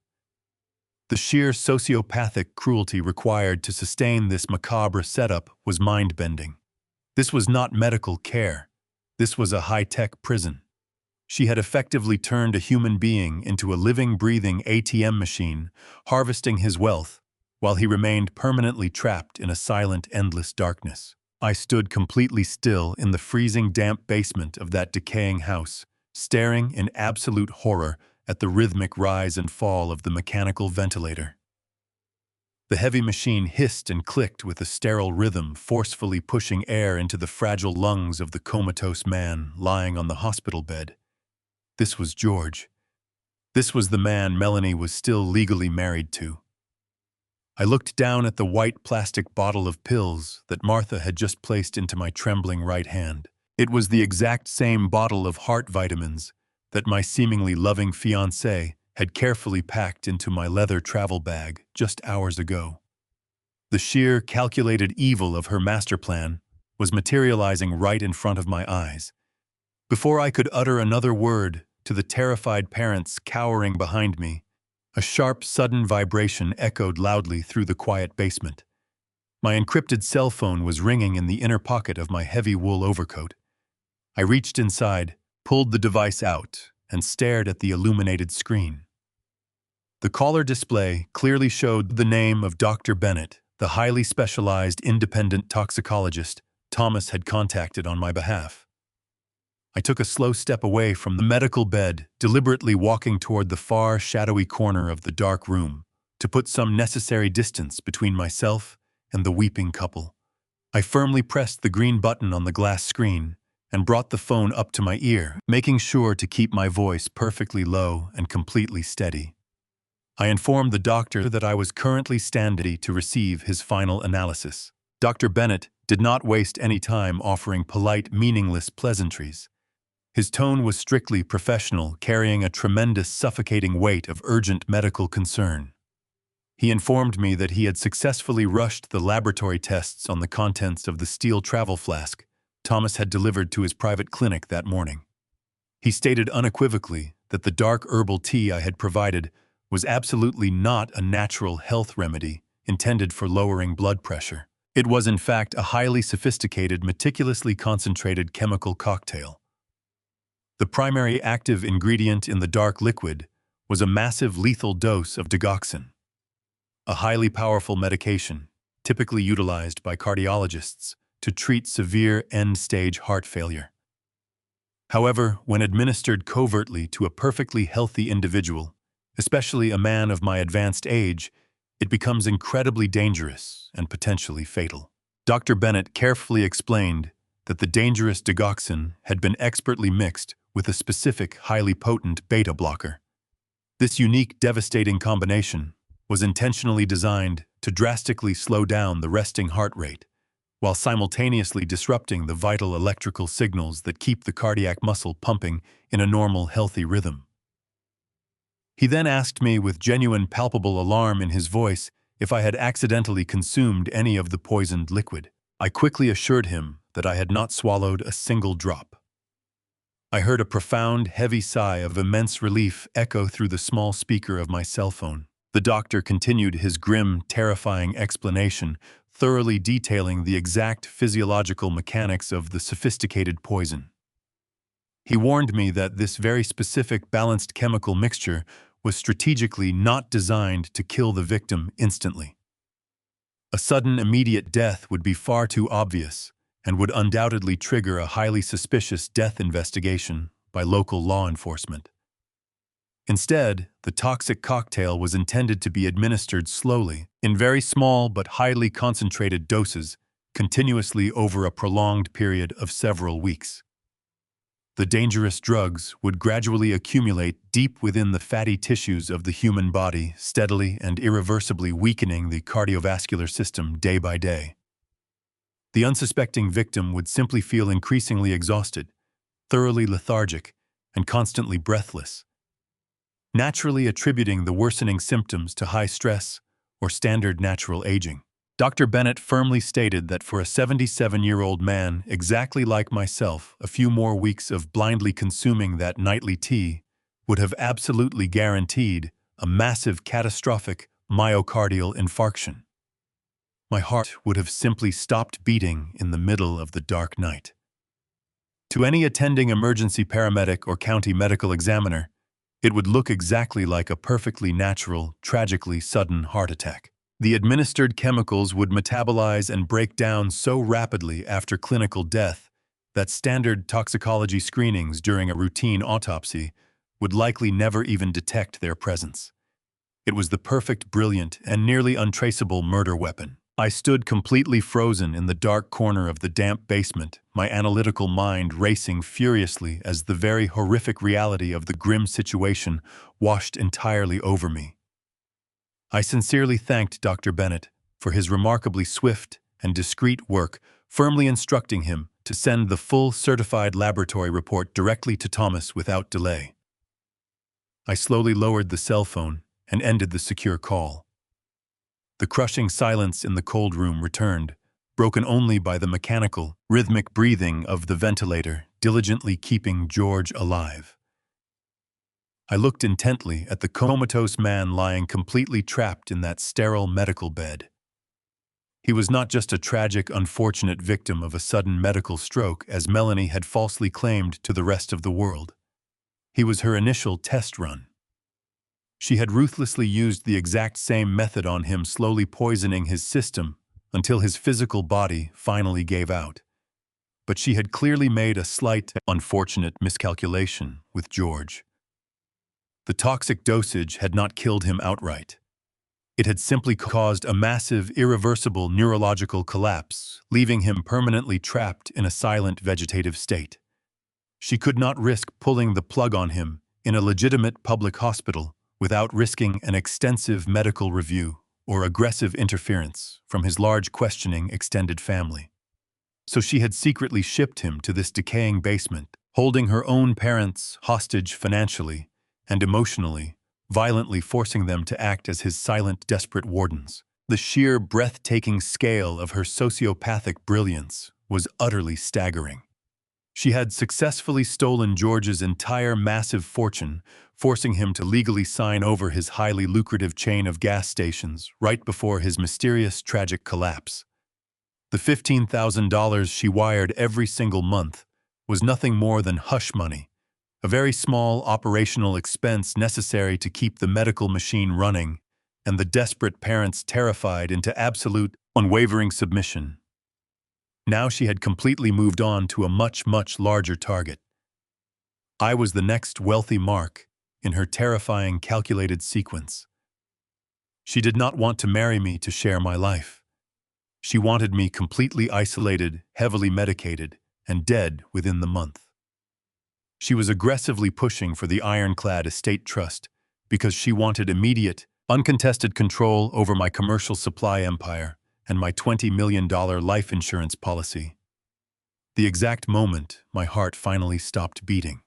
The sheer sociopathic cruelty required to sustain this macabre setup was mind-bending. This was not medical care. This was a high-tech prison. She had effectively turned a human being into a living, breathing ATM machine, harvesting his wealth, while he remained permanently trapped in a silent, endless darkness. I stood completely still in the freezing, damp basement of that decaying house, staring in absolute horror at the rhythmic rise and fall of the mechanical ventilator. The heavy machine hissed and clicked with a sterile rhythm, forcefully pushing air into the fragile lungs of the comatose man lying on the hospital bed. This was George. This was the man Melanie was still legally married to. I looked down at the white plastic bottle of pills that Martha had just placed into my trembling right hand. It was the exact same bottle of heart vitamins that my seemingly loving fiancé had carefully packed into my leather travel bag just hours ago. The sheer, calculated evil of her master plan was materializing right in front of my eyes. Before I could utter another word to the terrified parents cowering behind me, a sharp, sudden vibration echoed loudly through the quiet basement. My encrypted cell phone was ringing in the inner pocket of my heavy wool overcoat. I reached inside, pulled the device out, and stared at the illuminated screen. The caller display clearly showed the name of Dr. Bennett, the highly specialized independent toxicologist Thomas had contacted on my behalf. I took a slow step away from the medical bed, deliberately walking toward the far, shadowy corner of the dark room to put some necessary distance between myself and the weeping couple. I firmly pressed the green button on the glass screen and brought the phone up to my ear, making sure to keep my voice perfectly low and completely steady. I informed the doctor that I was currently standing to receive his final analysis. Dr. Bennett did not waste any time offering polite, meaningless pleasantries. His tone was strictly professional, carrying a tremendous, suffocating weight of urgent medical concern. He informed me that he had successfully rushed the laboratory tests on the contents of the steel travel flask Thomas had delivered to his private clinic that morning. He stated unequivocally that the dark herbal tea I had provided was absolutely not a natural health remedy intended for lowering blood pressure. It was in fact a highly sophisticated, meticulously concentrated chemical cocktail. The primary active ingredient in the dark liquid was a massive lethal dose of digoxin, a highly powerful medication typically utilized by cardiologists to treat severe end-stage heart failure. However, when administered covertly to a perfectly healthy individual, especially a man of my advanced age, it becomes incredibly dangerous and potentially fatal. Dr. Bennett carefully explained that the dangerous digoxin had been expertly mixed with a specific, highly potent beta blocker. This unique, devastating combination was intentionally designed to drastically slow down the resting heart rate, while simultaneously disrupting the vital electrical signals that keep the cardiac muscle pumping in a normal, healthy rhythm. He then asked me with genuine, palpable alarm in his voice if I had accidentally consumed any of the poisoned liquid. I quickly assured him that I had not swallowed a single drop. I heard a profound, heavy sigh of immense relief echo through the small speaker of my cell phone. The doctor continued his grim, terrifying explanation, thoroughly detailing the exact physiological mechanics of the sophisticated poison. He warned me that this very specific, balanced chemical mixture was strategically not designed to kill the victim instantly. A sudden, immediate death would be far too obvious and would undoubtedly trigger a highly suspicious death investigation by local law enforcement. Instead, the toxic cocktail was intended to be administered slowly, in very small but highly concentrated doses, continuously over a prolonged period of several weeks. The dangerous drugs would gradually accumulate deep within the fatty tissues of the human body, steadily and irreversibly weakening the cardiovascular system day by day. The unsuspecting victim would simply feel increasingly exhausted, thoroughly lethargic, and constantly breathless, naturally attributing the worsening symptoms to high stress or standard natural aging. Dr. Bennett firmly stated that for a 77-year-old man exactly like myself, a few more weeks of blindly consuming that nightly tea would have absolutely guaranteed a massive catastrophic myocardial infarction. My heart would have simply stopped beating in the middle of the dark night. To any attending emergency paramedic or county medical examiner, it would look exactly like a perfectly natural, tragically sudden heart attack. The administered chemicals would metabolize and break down so rapidly after clinical death that standard toxicology screenings during a routine autopsy would likely never even detect their presence. It was the perfect, brilliant, and nearly untraceable murder weapon. I stood completely frozen in the dark corner of the damp basement, my analytical mind racing furiously as the very horrific reality of the grim situation washed entirely over me. I sincerely thanked Dr. Bennett for his remarkably swift and discreet work, firmly instructing him to send the full certified laboratory report directly to Thomas without delay. I slowly lowered the cell phone and ended the secure call. The crushing silence in the cold room returned, broken only by the mechanical, rhythmic breathing of the ventilator diligently keeping George alive. I looked intently at the comatose man lying completely trapped in that sterile medical bed. He was not just a tragic, unfortunate victim of a sudden medical stroke, as Melanie had falsely claimed to the rest of the world. He was her initial test run. She had ruthlessly used the exact same method on him, slowly poisoning his system until his physical body finally gave out. But she had clearly made a slight, unfortunate miscalculation with George. The toxic dosage had not killed him outright. It had simply caused a massive, irreversible neurological collapse, leaving him permanently trapped in a silent vegetative state. She could not risk pulling the plug on him in a legitimate public hospital without risking an extensive medical review or aggressive interference from his large questioning extended family. So she had secretly shipped him to this decaying basement, holding her own parents hostage financially and emotionally, violently forcing them to act as his silent, desperate wardens. The sheer, breathtaking scale of her sociopathic brilliance was utterly staggering. She had successfully stolen George's entire massive fortune, forcing him to legally sign over his highly lucrative chain of gas stations right before his mysterious, tragic collapse. The $15,000 she wired every single month was nothing more than hush money, a very small operational expense necessary to keep the medical machine running, and the desperate parents terrified into absolute, unwavering submission. Now she had completely moved on to a much, much larger target. I was the next wealthy mark in her terrifying, calculated sequence. She did not want to marry me to share my life. She wanted me completely isolated, heavily medicated, and dead within the month. She was aggressively pushing for the ironclad estate trust because she wanted immediate, uncontested control over my commercial supply empire and my $20 million life insurance policy. The exact moment my heart finally stopped beating.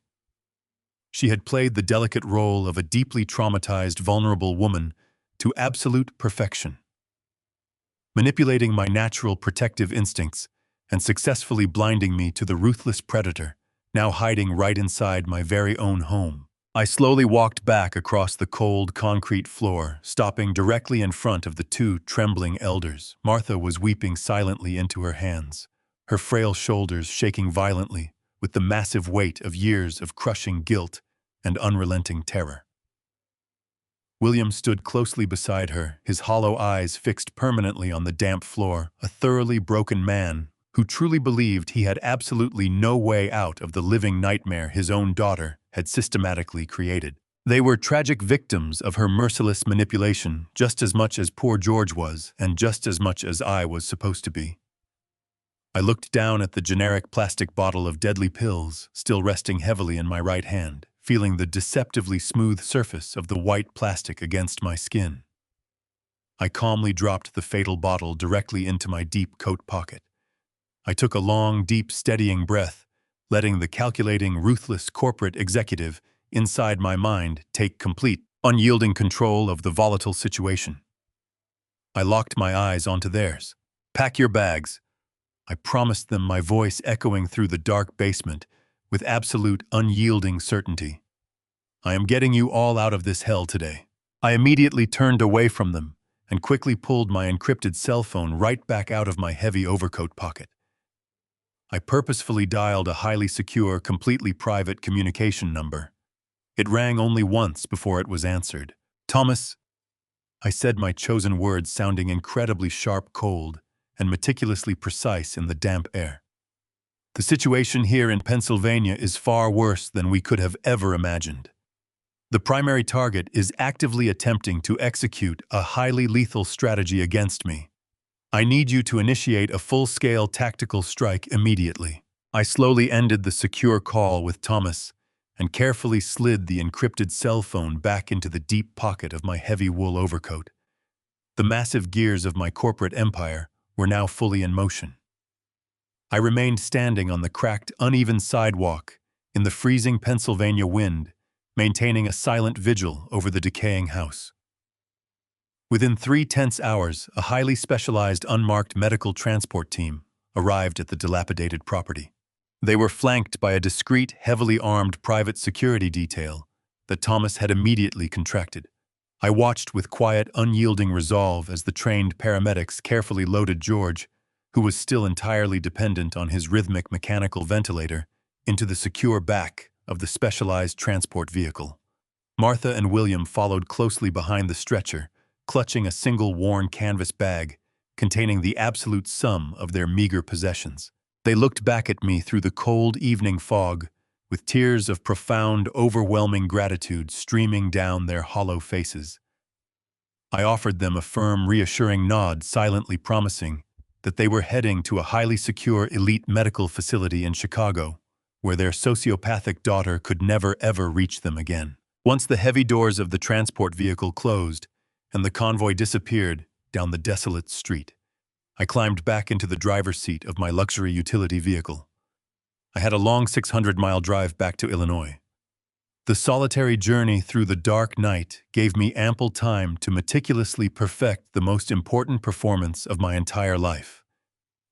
She had played the delicate role of a deeply traumatized, vulnerable woman to absolute perfection, manipulating my natural protective instincts and successfully blinding me to the ruthless predator, now hiding right inside my very own home. I slowly walked back across the cold concrete floor, stopping directly in front of the two trembling elders. Martha was weeping silently into her hands, her frail shoulders shaking violently with the massive weight of years of crushing guilt and unrelenting terror. William stood closely beside her, his hollow eyes fixed permanently on the damp floor, a thoroughly broken man who truly believed he had absolutely no way out of the living nightmare his own daughter had systematically created. They were tragic victims of her merciless manipulation, just as much as poor George was, and just as much as I was supposed to be. I looked down at the generic plastic bottle of deadly pills, still resting heavily in my right hand, feeling the deceptively smooth surface of the white plastic against my skin. I calmly dropped the fatal bottle directly into my deep coat pocket. I took a long, deep, steadying breath, letting the calculating, ruthless corporate executive inside my mind take complete, unyielding control of the volatile situation. I locked my eyes onto theirs. "Pack your bags," I promised them, my voice echoing through the dark basement with absolute, unyielding certainty. "I am getting you all out of this hell today." I immediately turned away from them and quickly pulled my encrypted cell phone right back out of my heavy overcoat pocket. I purposefully dialed a highly secure, completely private communication number. It rang only once before it was answered. "Thomas," I said, my chosen words sounding incredibly sharp, cold, and meticulously precise in the damp air. "The situation here in Pennsylvania is far worse than we could have ever imagined. The primary target is actively attempting to execute a highly lethal strategy against me. I need you to initiate a full-scale tactical strike immediately." I slowly ended the secure call with Thomas and carefully slid the encrypted cell phone back into the deep pocket of my heavy wool overcoat. The massive gears of my corporate empire were now fully in motion. I remained standing on the cracked, uneven sidewalk in the freezing Pennsylvania wind, maintaining a silent vigil over the decaying house. Within 3 tense hours, a highly specialized unmarked medical transport team arrived at the dilapidated property. They were flanked by a discreet, heavily armed private security detail that Thomas had immediately contracted. I watched with quiet, unyielding resolve as the trained paramedics carefully loaded George, who was still entirely dependent on his rhythmic mechanical ventilator, into the secure back of the specialized transport vehicle. Martha and William followed closely behind the stretcher, clutching a single worn canvas bag containing the absolute sum of their meager possessions. They looked back at me through the cold evening fog, with tears of profound, overwhelming gratitude streaming down their hollow faces. I offered them a firm, reassuring nod, silently promising that they were heading to a highly secure elite medical facility in Chicago, where their sociopathic daughter could never ever reach them again. Once the heavy doors of the transport vehicle closed and the convoy disappeared down the desolate street, I climbed back into the driver's seat of my luxury utility vehicle. I had a long 600-mile drive back to Illinois. The solitary journey through the dark night gave me ample time to meticulously perfect the most important performance of my entire life.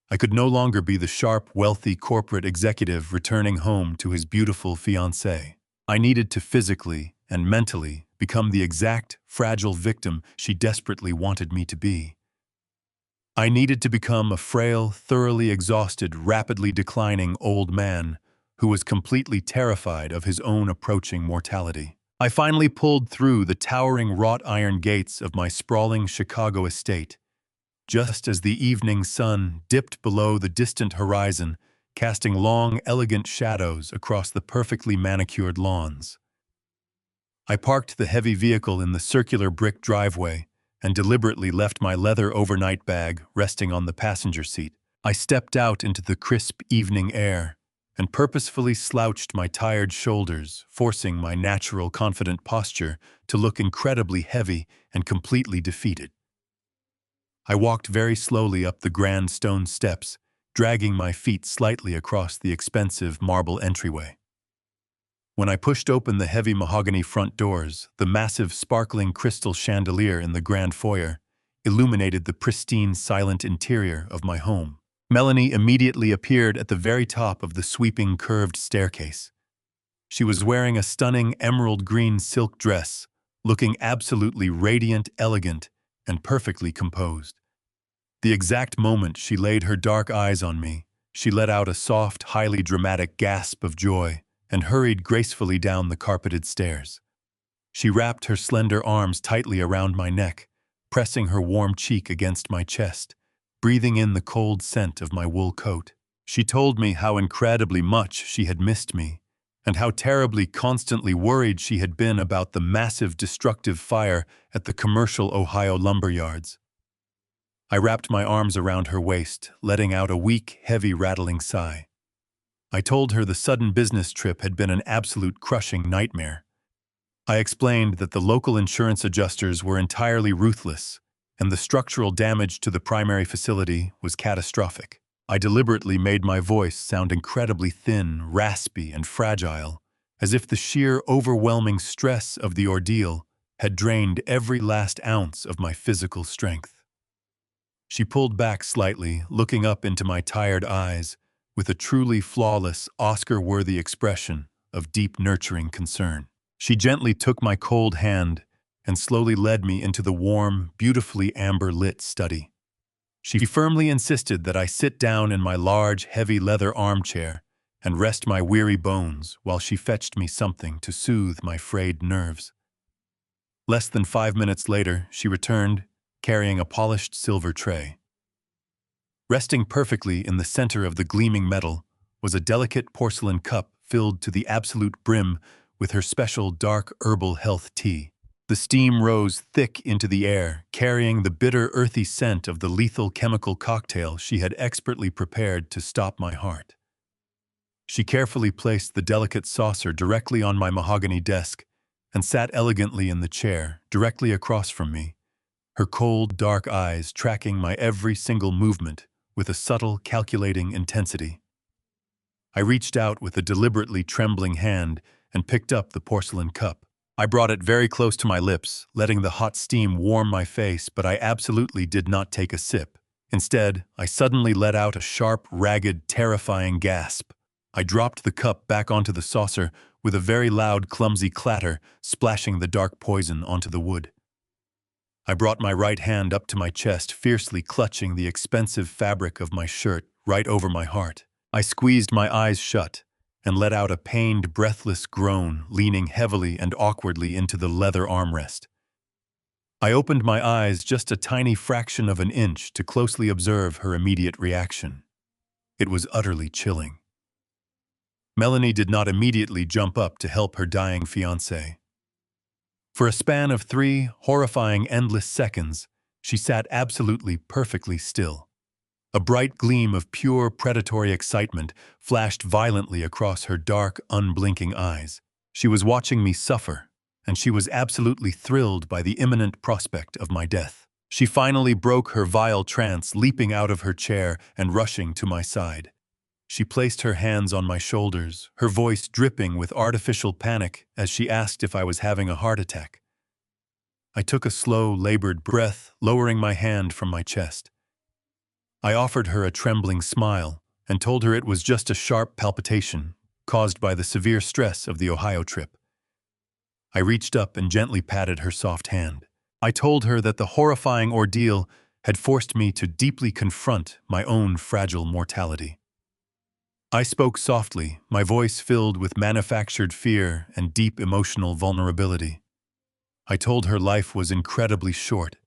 I could no longer be the sharp, wealthy corporate executive returning home to his beautiful fiancée. I needed to physically and mentally become the exact, fragile victim she desperately wanted me to be. I needed to become a frail, thoroughly exhausted, rapidly declining old man who was completely terrified of his own approaching mortality. I finally pulled through the towering wrought iron gates of my sprawling Chicago estate, just as the evening sun dipped below the distant horizon, casting long, elegant shadows across the perfectly manicured lawns. I parked the heavy vehicle in the circular brick driveway and deliberately left my leather overnight bag resting on the passenger seat. I stepped out into the crisp evening air and purposefully slouched my tired shoulders, forcing my natural confident posture to look incredibly heavy and completely defeated. I walked very slowly up the grand stone steps, dragging my feet slightly across the expensive marble entryway. When I pushed open the heavy mahogany front doors, the massive sparkling crystal chandelier in the grand foyer illuminated the pristine, silent interior of my home. Melanie immediately appeared at the very top of the sweeping, curved staircase. She was wearing a stunning emerald green silk dress, looking absolutely radiant, elegant, and perfectly composed. The exact moment she laid her dark eyes on me, she let out a soft, highly dramatic gasp of joy and hurried gracefully down the carpeted stairs. She wrapped her slender arms tightly around my neck, pressing her warm cheek against my chest, breathing in the cold scent of my wool coat. She told me how incredibly much she had missed me, and how terribly constantly worried she had been about the massive destructive fire at the commercial Ohio lumber yards. I wrapped my arms around her waist, letting out a weak, heavy, rattling sigh. I told her the sudden business trip had been an absolute crushing nightmare. I explained that the local insurance adjusters were entirely ruthless, and the structural damage to the primary facility was catastrophic. I deliberately made my voice sound incredibly thin, raspy, and fragile, as if the sheer, overwhelming stress of the ordeal had drained every last ounce of my physical strength. She pulled back slightly, looking up into my tired eyes, with a truly flawless, Oscar-worthy expression of deep, nurturing concern. She gently took my cold hand and slowly led me into the warm, beautifully amber-lit study. She firmly insisted that I sit down in my large, heavy leather armchair and rest my weary bones while she fetched me something to soothe my frayed nerves. Less than 5 minutes later, she returned, carrying a polished silver tray. Resting perfectly in the center of the gleaming metal was a delicate porcelain cup filled to the absolute brim with her special dark herbal health tea. The steam rose thick into the air, carrying the bitter, earthy scent of the lethal chemical cocktail she had expertly prepared to stop my heart. She carefully placed the delicate saucer directly on my mahogany desk and sat elegantly in the chair directly across from me, her cold, dark eyes tracking my every single movement with a subtle, calculating intensity. I reached out with a deliberately trembling hand and picked up the porcelain cup. I brought it very close to my lips, letting the hot steam warm my face, but I absolutely did not take a sip. Instead, I suddenly let out a sharp, ragged, terrifying gasp. I dropped the cup back onto the saucer with a very loud, clumsy clatter, splashing the dark poison onto the wood. I brought my right hand up to my chest, fiercely clutching the expensive fabric of my shirt right over my heart. I squeezed my eyes shut and let out a pained, breathless groan, leaning heavily and awkwardly into the leather armrest. I opened my eyes just a tiny fraction of an inch to closely observe her immediate reaction. It was utterly chilling. Melanie did not immediately jump up to help her dying fiancé. For a span of 3 horrifying, endless seconds, she sat absolutely perfectly still. A bright gleam of pure predatory excitement flashed violently across her dark, unblinking eyes. She was watching me suffer, and she was absolutely thrilled by the imminent prospect of my death. She finally broke her vile trance, leaping out of her chair and rushing to my side. She placed her hands on my shoulders, her voice dripping with artificial panic as she asked if I was having a heart attack. I took a slow, labored breath, lowering my hand from my chest. I offered her a trembling smile and told her it was just a sharp palpitation caused by the severe stress of the Ohio trip. I reached up and gently patted her soft hand. I told her that the horrifying ordeal had forced me to deeply confront my own fragile mortality. I spoke softly, my voice filled with manufactured fear and deep emotional vulnerability. I told her life was incredibly short,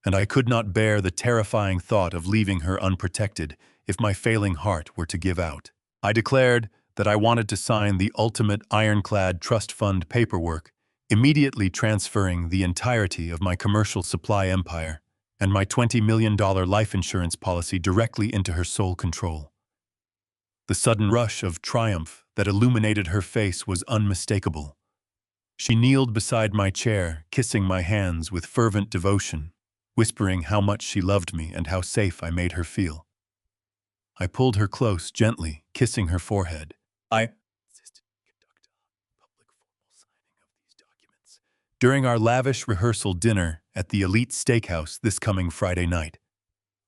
and I could not bear the terrifying thought of leaving her unprotected if my failing heart were to give out. I declared that I wanted to sign the ultimate ironclad trust fund paperwork, immediately transferring the entirety of my commercial supply empire and my $20 million life insurance policy directly into her sole control. The sudden rush of triumph that illuminated her face was unmistakable. She kneeled beside my chair, kissing my hands with fervent devotion, whispering how much she loved me and how safe I made her feel. I pulled her close, gently, kissing her forehead. I insisted we conduct a public formal signing of these documents during our lavish rehearsal dinner at the elite steakhouse this coming Friday night.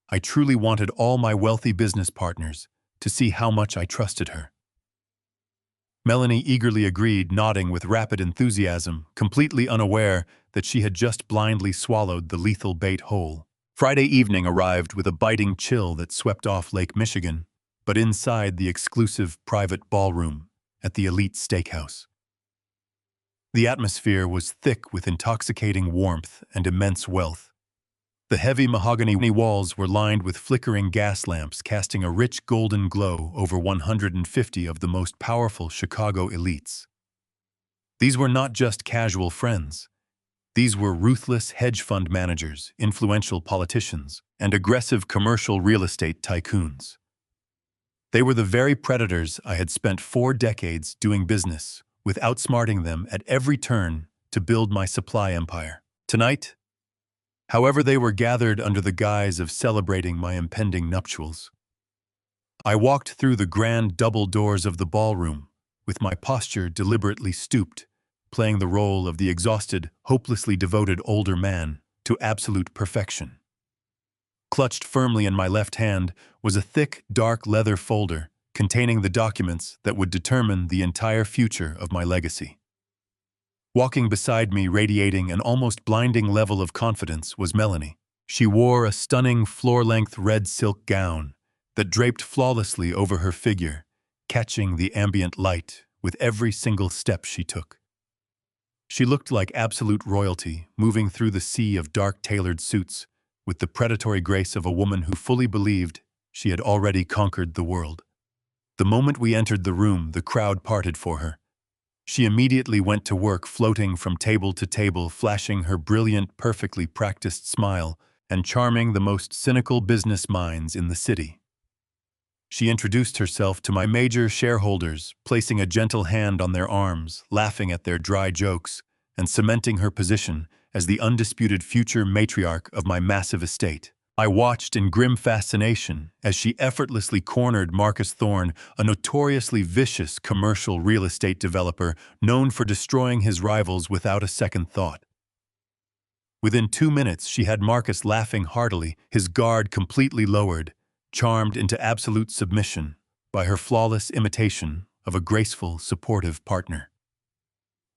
I truly wanted all my wealthy business partners to see how much I trusted her. Melanie eagerly agreed, nodding with rapid enthusiasm, completely unaware that she had just blindly swallowed the lethal bait whole. Friday evening arrived with a biting chill that swept off Lake Michigan, but inside the exclusive private ballroom at the elite steakhouse. The atmosphere was thick with intoxicating warmth and immense wealth. The heavy mahogany walls were lined with flickering gas lamps, casting a rich golden glow over 150 of the most powerful Chicago elites. These were not just casual friends. These were ruthless hedge fund managers, influential politicians, and aggressive commercial real estate tycoons. They were the very predators I had spent 4 decades doing business with, outsmarting them at every turn to build my supply empire. Tonight, however, they were gathered under the guise of celebrating my impending nuptials. I walked through the grand double doors of the ballroom, with my posture deliberately stooped, playing the role of the exhausted, hopelessly devoted older man to absolute perfection. Clutched firmly in my left hand was a thick, dark leather folder containing the documents that would determine the entire future of my legacy. Walking beside me, radiating an almost blinding level of confidence, was Melanie. She wore a stunning floor-length red silk gown that draped flawlessly over her figure, catching the ambient light with every single step she took. She looked like absolute royalty, moving through the sea of dark tailored suits with the predatory grace of a woman who fully believed she had already conquered the world. The moment we entered the room, the crowd parted for her. She immediately went to work, floating from table to table, flashing her brilliant, perfectly practiced smile and charming the most cynical business minds in the city. She introduced herself to my major shareholders, placing a gentle hand on their arms, laughing at their dry jokes, and cementing her position as the undisputed future matriarch of my massive estate. I watched in grim fascination as she effortlessly cornered Marcus Thorne, a notoriously vicious commercial real estate developer known for destroying his rivals without a second thought. Within 2 minutes, she had Marcus laughing heartily, his guard completely lowered, charmed into absolute submission by her flawless imitation of a graceful, supportive partner.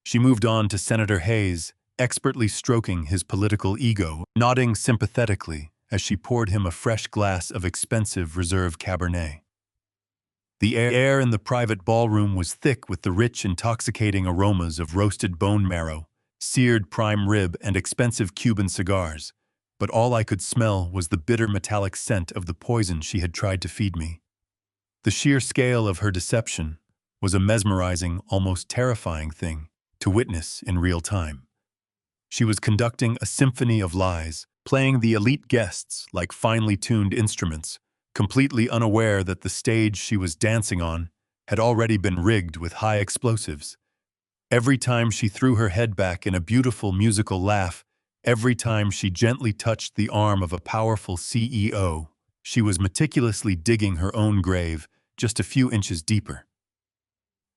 She moved on to Senator Hayes, expertly stroking his political ego, nodding sympathetically as she poured him a fresh glass of expensive reserve Cabernet. The air in the private ballroom was thick with the rich, intoxicating aromas of roasted bone marrow, seared prime rib, and expensive Cuban cigars, but all I could smell was the bitter metallic scent of the poison she had tried to feed me. The sheer scale of her deception was a mesmerizing, almost terrifying thing to witness in real time. She was conducting a symphony of lies, playing the elite guests like finely tuned instruments, completely unaware that the stage she was dancing on had already been rigged with high explosives. Every time she threw her head back in a beautiful musical laugh, every time she gently touched the arm of a powerful CEO, she was meticulously digging her own grave just a few inches deeper.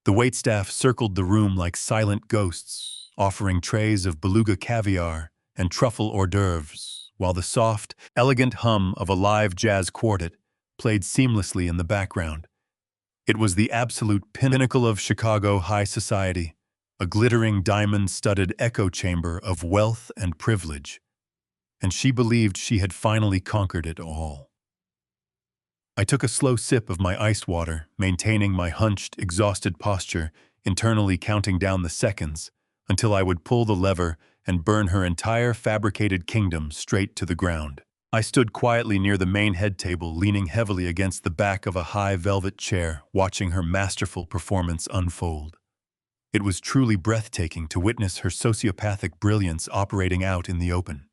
The waitstaff circled the room like silent ghosts, offering trays of beluga caviar and truffle hors d'oeuvres, while the soft, elegant hum of a live jazz quartet played seamlessly in the background. It was the absolute pinnacle of Chicago high society, a glittering diamond-studded echo chamber of wealth and privilege, and she believed she had finally conquered it all. I took a slow sip of my iced water, maintaining my hunched, exhausted posture, internally counting down the seconds until I would pull the lever and burn her entire fabricated kingdom straight to the ground. I stood quietly near the main head table, leaning heavily against the back of a high velvet chair, watching her masterful performance unfold. It was truly breathtaking to witness her sociopathic brilliance operating out in the open.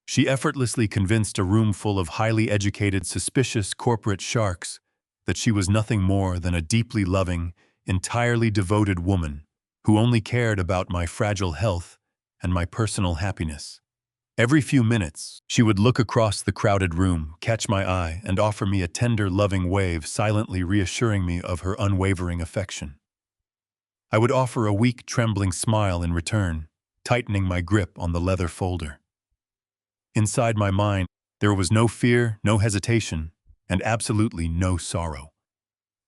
She effortlessly convinced a room full of highly educated, suspicious corporate sharks that she was nothing more than a deeply loving, entirely devoted woman who only cared about my fragile health and my personal happiness. Every few minutes, she would look across the crowded room, catch my eye, and offer me a tender, loving wave, silently reassuring me of her unwavering affection. I would offer a weak, trembling smile in return, tightening my grip on the leather folder. Inside my mind, there was no fear, no hesitation, and absolutely no sorrow.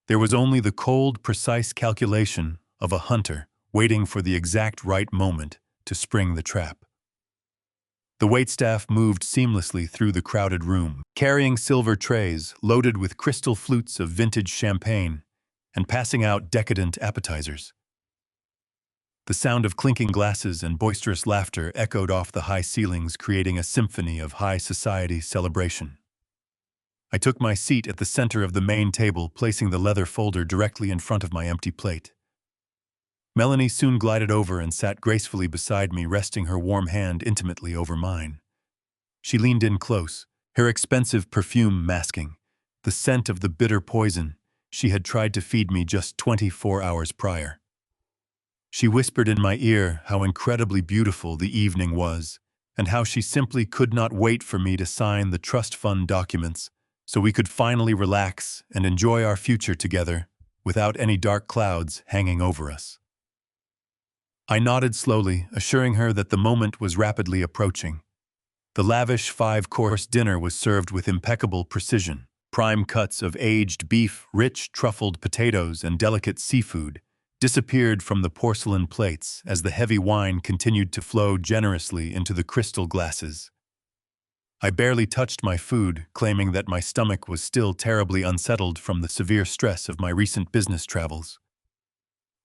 There was only the cold, precise calculation of a hunter waiting for the exact right moment to spring the trap. The waitstaff moved seamlessly through the crowded room, carrying silver trays loaded with crystal flutes of vintage champagne and passing out decadent appetizers. The sound of clinking glasses and boisterous laughter echoed off the high ceilings, creating a symphony of high society celebration. I took my seat at the center of the main table, placing the leather folder directly in front of my empty plate. Melanie soon glided over and sat gracefully beside me, resting her warm hand intimately over mine. She leaned in close, her expensive perfume masking the scent of the bitter poison she had tried to feed me just 24 hours prior. She whispered in my ear how incredibly beautiful the evening was, and how she simply could not wait for me to sign the trust fund documents so we could finally relax and enjoy our future together without any dark clouds hanging over us. I nodded slowly, assuring her that the moment was rapidly approaching. The lavish 5-course dinner was served with impeccable precision. Prime cuts of aged beef, rich truffled potatoes, and delicate seafood disappeared from the porcelain plates as the heavy wine continued to flow generously into the crystal glasses. I barely touched my food, claiming that my stomach was still terribly unsettled from the severe stress of my recent business travels.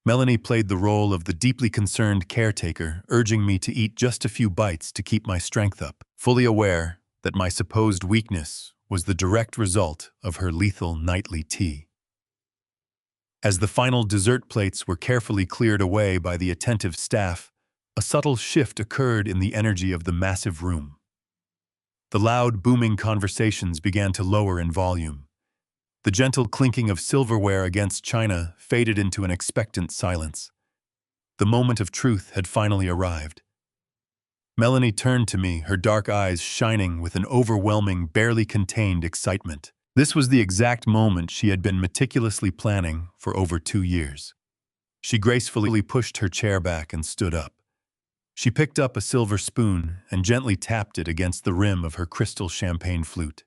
Melanie played the role of the deeply concerned caretaker, urging me to eat just a few bites to keep my strength up, fully aware that my supposed weakness was the direct result of her lethal nightly tea. As the final dessert plates were carefully cleared away by the attentive staff, a subtle shift occurred in the energy of the massive room. The loud, booming conversations began to lower in volume. The gentle clinking of silverware against china faded into an expectant silence. The moment of truth had finally arrived. Melanie turned to me, her dark eyes shining with an overwhelming, barely contained excitement. This was the exact moment she had been meticulously planning for over 2 years. She gracefully pushed her chair back and stood up. She picked up a silver spoon and gently tapped it against the rim of her crystal champagne flute.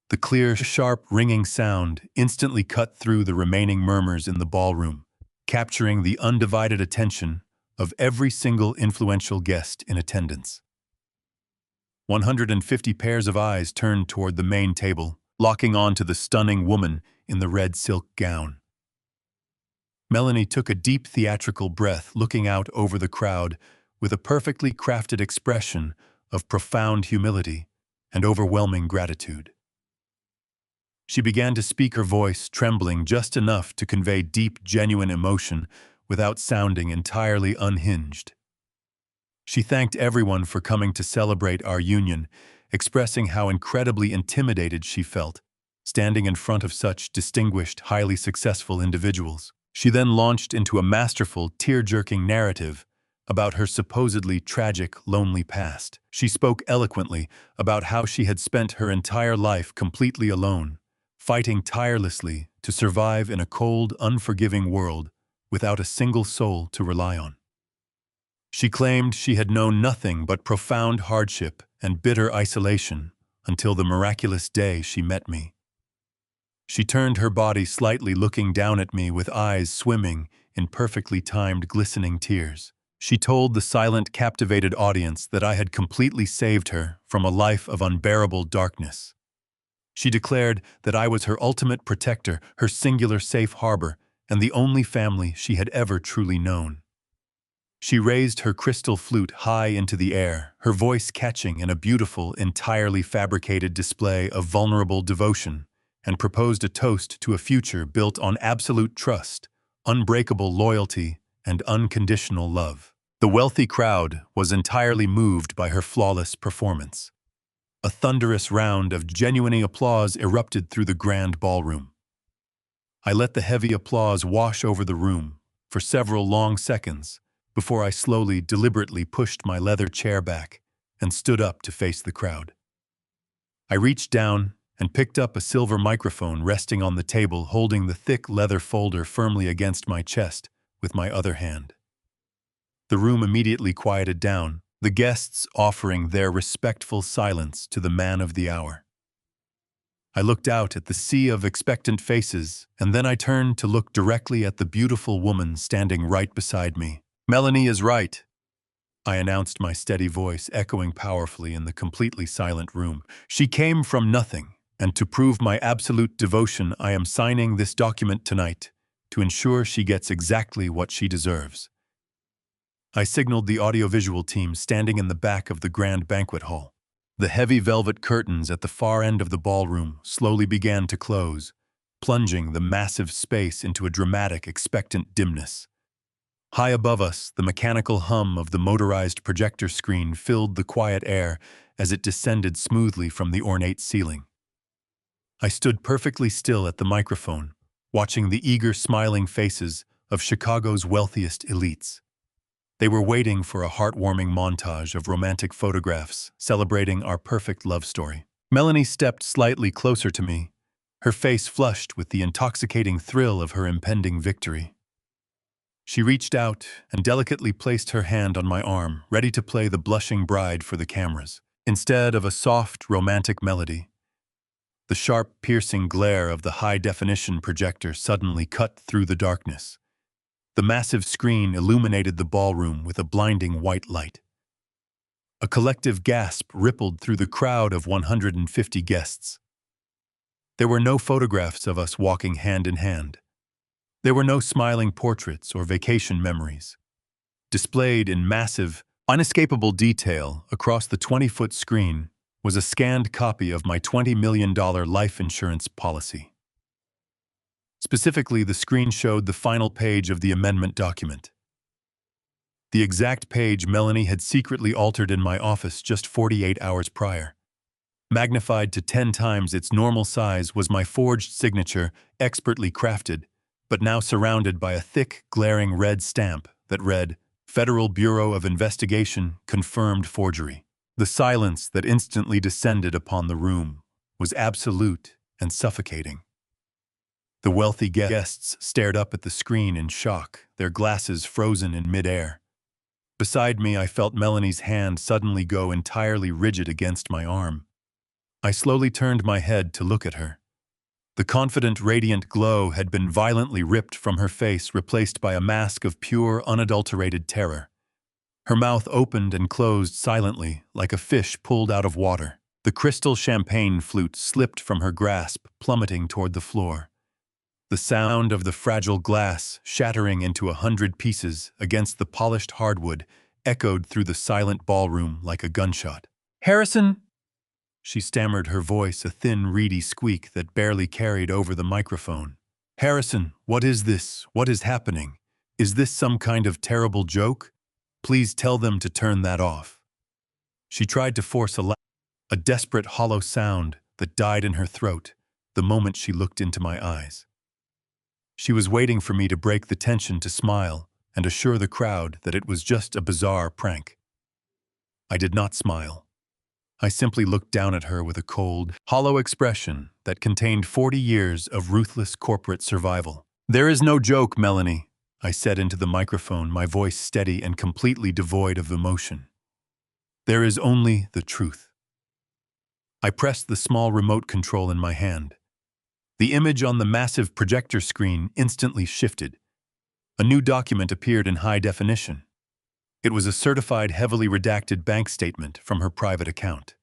The clear, sharp, ringing sound instantly cut through the remaining murmurs in the ballroom, capturing the undivided attention of every single influential guest in attendance. 150 pairs of eyes turned toward the main table, locking on to the stunning woman in the red silk gown. Melanie took a deep theatrical breath, looking out over the crowd with a perfectly crafted expression of profound humility and overwhelming gratitude. She began to speak, her voice trembling just enough to convey deep, genuine emotion without sounding entirely unhinged. She thanked everyone for coming to celebrate our union, expressing how incredibly intimidated she felt, standing in front of such distinguished, highly successful individuals. She then launched into a masterful, tear-jerking narrative about her supposedly tragic, lonely past. She spoke eloquently about how she had spent her entire life completely alone, fighting tirelessly to survive in a cold, unforgiving world without a single soul to rely on. She claimed she had known nothing but profound hardship and bitter isolation until the miraculous day she met me. She turned her body slightly, looking down at me with eyes swimming in perfectly timed, glistening tears. She told the silent, captivated audience that I had completely saved her from a life of unbearable darkness. She declared that I was her ultimate protector, her singular safe harbor, and the only family she had ever truly known. She raised her crystal flute high into the air, her voice catching in a beautiful, entirely fabricated display of vulnerable devotion, and proposed a toast to a future built on absolute trust, unbreakable loyalty, and unconditional love. The wealthy crowd was entirely moved by her flawless performance. A thunderous round of genuine applause erupted through the grand ballroom. I let the heavy applause wash over the room for several long seconds before I slowly, deliberately pushed my leather chair back and stood up to face the crowd. I reached down and picked up a silver microphone resting on the table, holding the thick leather folder firmly against my chest with my other hand. The room immediately quieted down, the guests offering their respectful silence to the man of the hour. I looked out at the sea of expectant faces, and then I turned to look directly at the beautiful woman standing right beside me. "Melanie is right," I announced, my steady voice echoing powerfully in the completely silent room. "She came from nothing, and to prove my absolute devotion, I am signing this document tonight to ensure she gets exactly what she deserves." I signaled the audiovisual team standing in the back of the grand banquet hall. The heavy velvet curtains at the far end of the ballroom slowly began to close, plunging the massive space into a dramatic, expectant dimness. High above us, the mechanical hum of the motorized projector screen filled the quiet air as it descended smoothly from the ornate ceiling. I stood perfectly still at the microphone, watching the eager, smiling faces of Chicago's wealthiest elites. They were waiting for a heartwarming montage of romantic photographs celebrating our perfect love story. Melanie stepped slightly closer to me, her face flushed with the intoxicating thrill of her impending victory. She reached out and delicately placed her hand on my arm, ready to play the blushing bride for the cameras. Instead of a soft, romantic melody, the sharp, piercing glare of the high-definition projector suddenly cut through the darkness. The massive screen illuminated the ballroom with a blinding white light. A collective gasp rippled through the crowd of 150 guests. There were no photographs of us walking hand in hand. There were no smiling portraits or vacation memories. Displayed in massive, unescapable detail across the 20-foot screen was a scanned copy of my $20 million life insurance policy. Specifically, the screen showed the final page of the amendment document. The exact page Melanie had secretly altered in my office just 48 hours prior. Magnified to 10 times its normal size was my forged signature, expertly crafted, but now surrounded by a thick, glaring red stamp that read, Federal Bureau of Investigation, confirmed forgery. The silence that instantly descended upon the room was absolute and suffocating. The wealthy guests stared up at the screen in shock, their glasses frozen in midair. Beside me, I felt Melanie's hand suddenly go entirely rigid against my arm. I slowly turned my head to look at her. The confident, radiant glow had been violently ripped from her face, replaced by a mask of pure, unadulterated terror. Her mouth opened and closed silently, like a fish pulled out of water. The crystal champagne flute slipped from her grasp, plummeting toward the floor. The sound of the fragile glass shattering into 100 pieces against the polished hardwood echoed through the silent ballroom like a gunshot. "Harrison!" She stammered, her voice a thin, reedy squeak that barely carried over the microphone. "Harrison, what is this? What is happening? Is this some kind of terrible joke? Please tell them to turn that off." She tried to force a desperate, hollow sound that died in her throat the moment she looked into my eyes. She was waiting for me to break the tension, to smile and assure the crowd that it was just a bizarre prank. I did not smile. I simply looked down at her with a cold, hollow expression that contained 40 years of ruthless corporate survival. "There is no joke, Melanie," I said into the microphone, my voice steady and completely devoid of emotion. "There is only the truth." I pressed the small remote control in my hand. The image on the massive projector screen instantly shifted. A new document appeared in high definition. It was a certified, heavily redacted bank statement from her private account.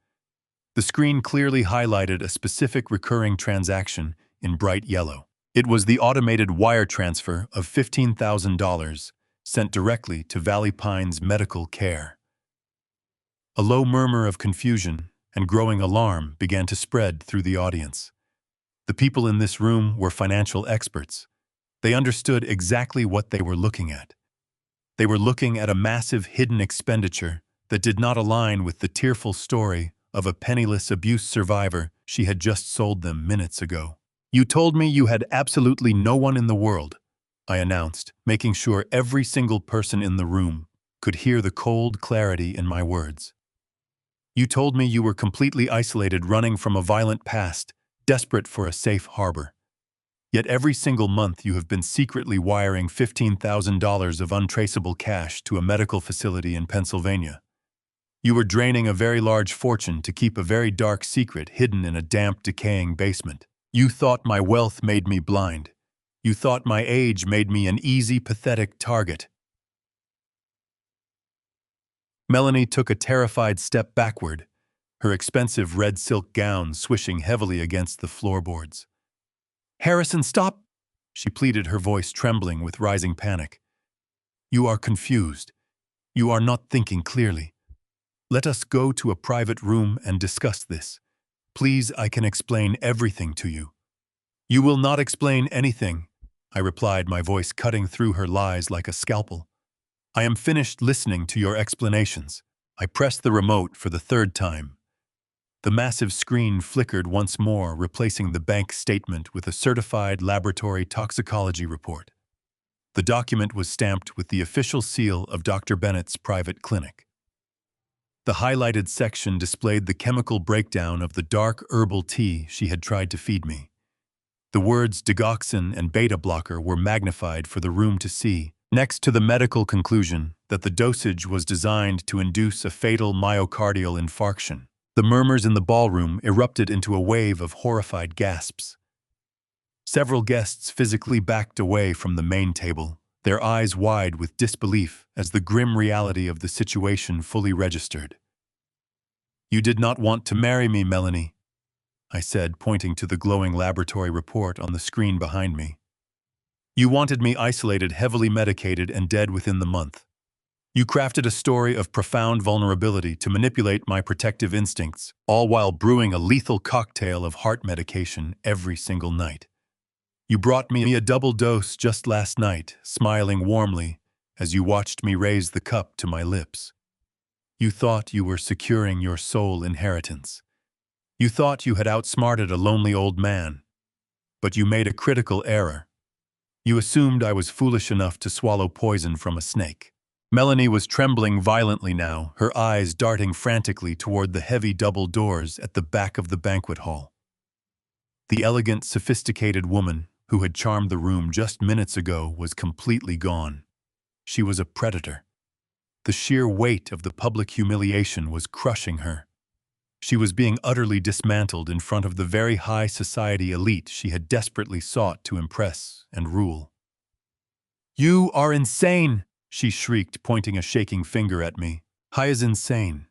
The screen clearly highlighted a specific recurring transaction in bright yellow. It was the automated wire transfer of $15,000 sent directly to Valley Pines Medical Care. A low murmur of confusion and growing alarm began to spread through the audience. The people in this room were financial experts. They understood exactly what they were looking at. They were looking at a massive hidden expenditure that did not align with the tearful story of a penniless abuse survivor she had just sold them minutes ago. "You told me you had absolutely no one in the world," I announced, making sure every single person in the room could hear the cold clarity in my words. "You told me you were completely isolated, running from a violent past, desperate for a safe harbor. Yet every single month you have been secretly wiring $15,000 of untraceable cash to a medical facility in Pennsylvania. You were draining a very large fortune to keep a very dark secret hidden in a damp, decaying basement. You thought my wealth made me blind. You thought my age made me an easy, pathetic target." Melanie took a terrified step backward, her expensive red silk gown swishing heavily against the floorboards. "Harrison, stop!" she pleaded, her voice trembling with rising panic. "You are confused. You are not thinking clearly. Let us go to a private room and discuss this. Please, I can explain everything to you." "You will not explain anything," I replied, my voice cutting through her lies like a scalpel. "I am finished listening to your explanations." I pressed the remote for the third time. The massive screen flickered once more, replacing the bank statement with a certified laboratory toxicology report. The document was stamped with the official seal of Dr. Bennett's private clinic. The highlighted section displayed the chemical breakdown of the dark herbal tea she had tried to feed me. The words digoxin and beta blocker were magnified for the room to see, next to the medical conclusion that the dosage was designed to induce a fatal myocardial infarction. The murmurs in the ballroom erupted into a wave of horrified gasps. Several guests physically backed away from the main table, their eyes wide with disbelief as the grim reality of the situation fully registered. You did not want to marry me, Melanie, I said, pointing to the glowing laboratory report on the screen behind me. You wanted me isolated, heavily medicated, and dead within the month. You crafted a story of profound vulnerability to manipulate my protective instincts, all while brewing a lethal cocktail of heart medication every single night. You brought me a double dose just last night, smiling warmly as you watched me raise the cup to my lips. You thought you were securing your sole inheritance. You thought you had outsmarted a lonely old man. But you made a critical error. You assumed I was foolish enough to swallow poison from a snake. Melanie was trembling violently now, her eyes darting frantically toward the heavy double doors at the back of the banquet hall. The elegant, sophisticated woman who had charmed the room just minutes ago was completely gone. She was a predator. The sheer weight of the public humiliation was crushing her. She was being utterly dismantled in front of the very high society elite she had desperately sought to impress and rule. "You are insane!" she shrieked, pointing a shaking finger at me. "Hai is insane.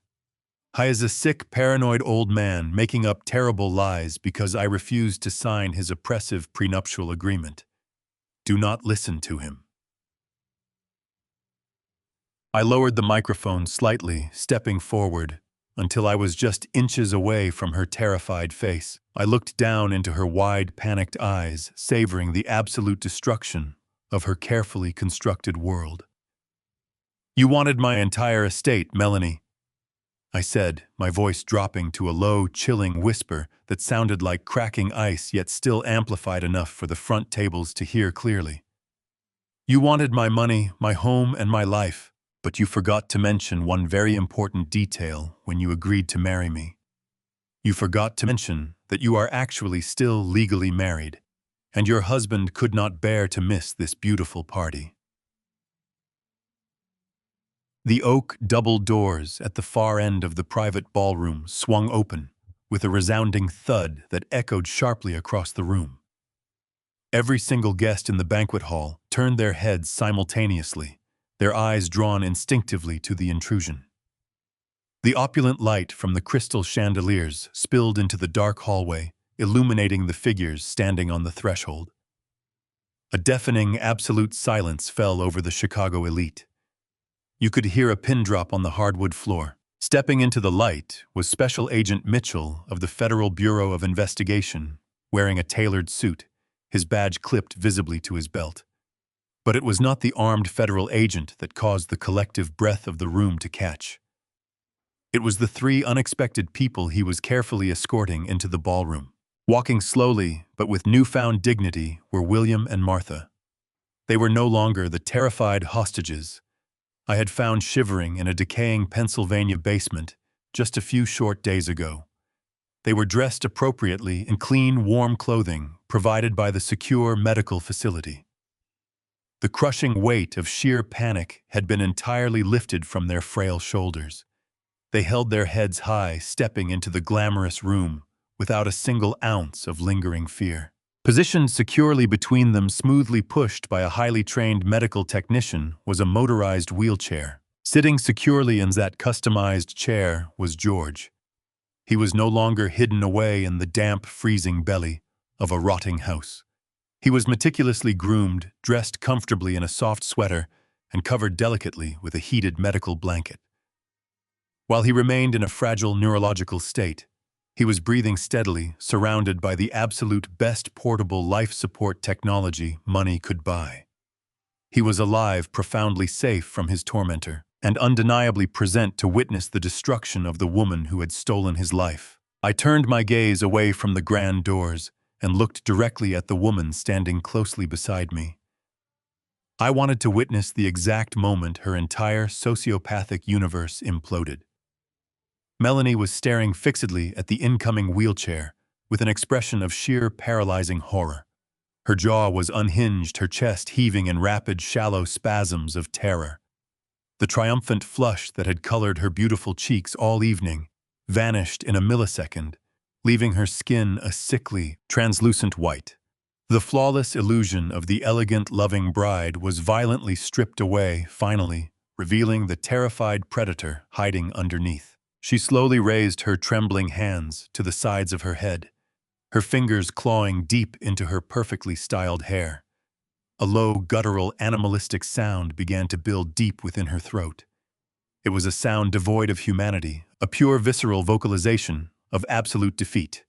Hai is a sick, paranoid old man making up terrible lies because I refused to sign his oppressive prenuptial agreement. Do not listen to him." I lowered the microphone slightly, stepping forward, until I was just inches away from her terrified face. I looked down into her wide, panicked eyes, savoring the absolute destruction of her carefully constructed world. "You wanted my entire estate, Melanie," I said, my voice dropping to a low, chilling whisper that sounded like cracking ice yet still amplified enough for the front tables to hear clearly. "You wanted my money, my home, and my life, but you forgot to mention one very important detail when you agreed to marry me. You forgot to mention that you are actually still legally married, and your husband could not bear to miss this beautiful party." The oak double doors at the far end of the private ballroom swung open, with a resounding thud that echoed sharply across the room. Every single guest in the banquet hall turned their heads simultaneously, their eyes drawn instinctively to the intrusion. The opulent light from the crystal chandeliers spilled into the dark hallway, illuminating the figures standing on the threshold. A deafening, absolute silence fell over the Chicago elite. You could hear a pin drop on the hardwood floor. Stepping into the light was Special Agent Mitchell of the Federal Bureau of Investigation, wearing a tailored suit, his badge clipped visibly to his belt. But it was not the armed federal agent that caused the collective breath of the room to catch. It was the three unexpected people he was carefully escorting into the ballroom. Walking slowly, but with newfound dignity, were William and Martha. They were no longer the terrified hostages I had found shivering in a decaying Pennsylvania basement just a few short days ago. They were dressed appropriately in clean, warm clothing provided by the secure medical facility. The crushing weight of sheer panic had been entirely lifted from their frail shoulders. They held their heads high, stepping into the glamorous room without a single ounce of lingering fear. Positioned securely between them, smoothly pushed by a highly trained medical technician, was a motorized wheelchair. Sitting securely in that customized chair was George. He was no longer hidden away in the damp, freezing belly of a rotting house. He was meticulously groomed, dressed comfortably in a soft sweater, and covered delicately with a heated medical blanket. While he remained in a fragile neurological state, he was breathing steadily, surrounded by the absolute best portable life support technology money could buy. He was alive, profoundly safe from his tormentor, and undeniably present to witness the destruction of the woman who had stolen his life. I turned my gaze away from the grand doors and looked directly at the woman standing closely beside me. I wanted to witness the exact moment her entire sociopathic universe imploded. Melanie was staring fixedly at the incoming wheelchair with an expression of sheer paralyzing horror. Her jaw was unhinged, her chest heaving in rapid, shallow spasms of terror. The triumphant flush that had colored her beautiful cheeks all evening vanished in a millisecond, leaving her skin a sickly, translucent white. The flawless illusion of the elegant, loving bride was violently stripped away, finally, revealing the terrified predator hiding underneath. She slowly raised her trembling hands to the sides of her head, her fingers clawing deep into her perfectly styled hair. A low, guttural, animalistic sound began to build deep within her throat. It was a sound devoid of humanity, a pure visceral vocalization of absolute defeat.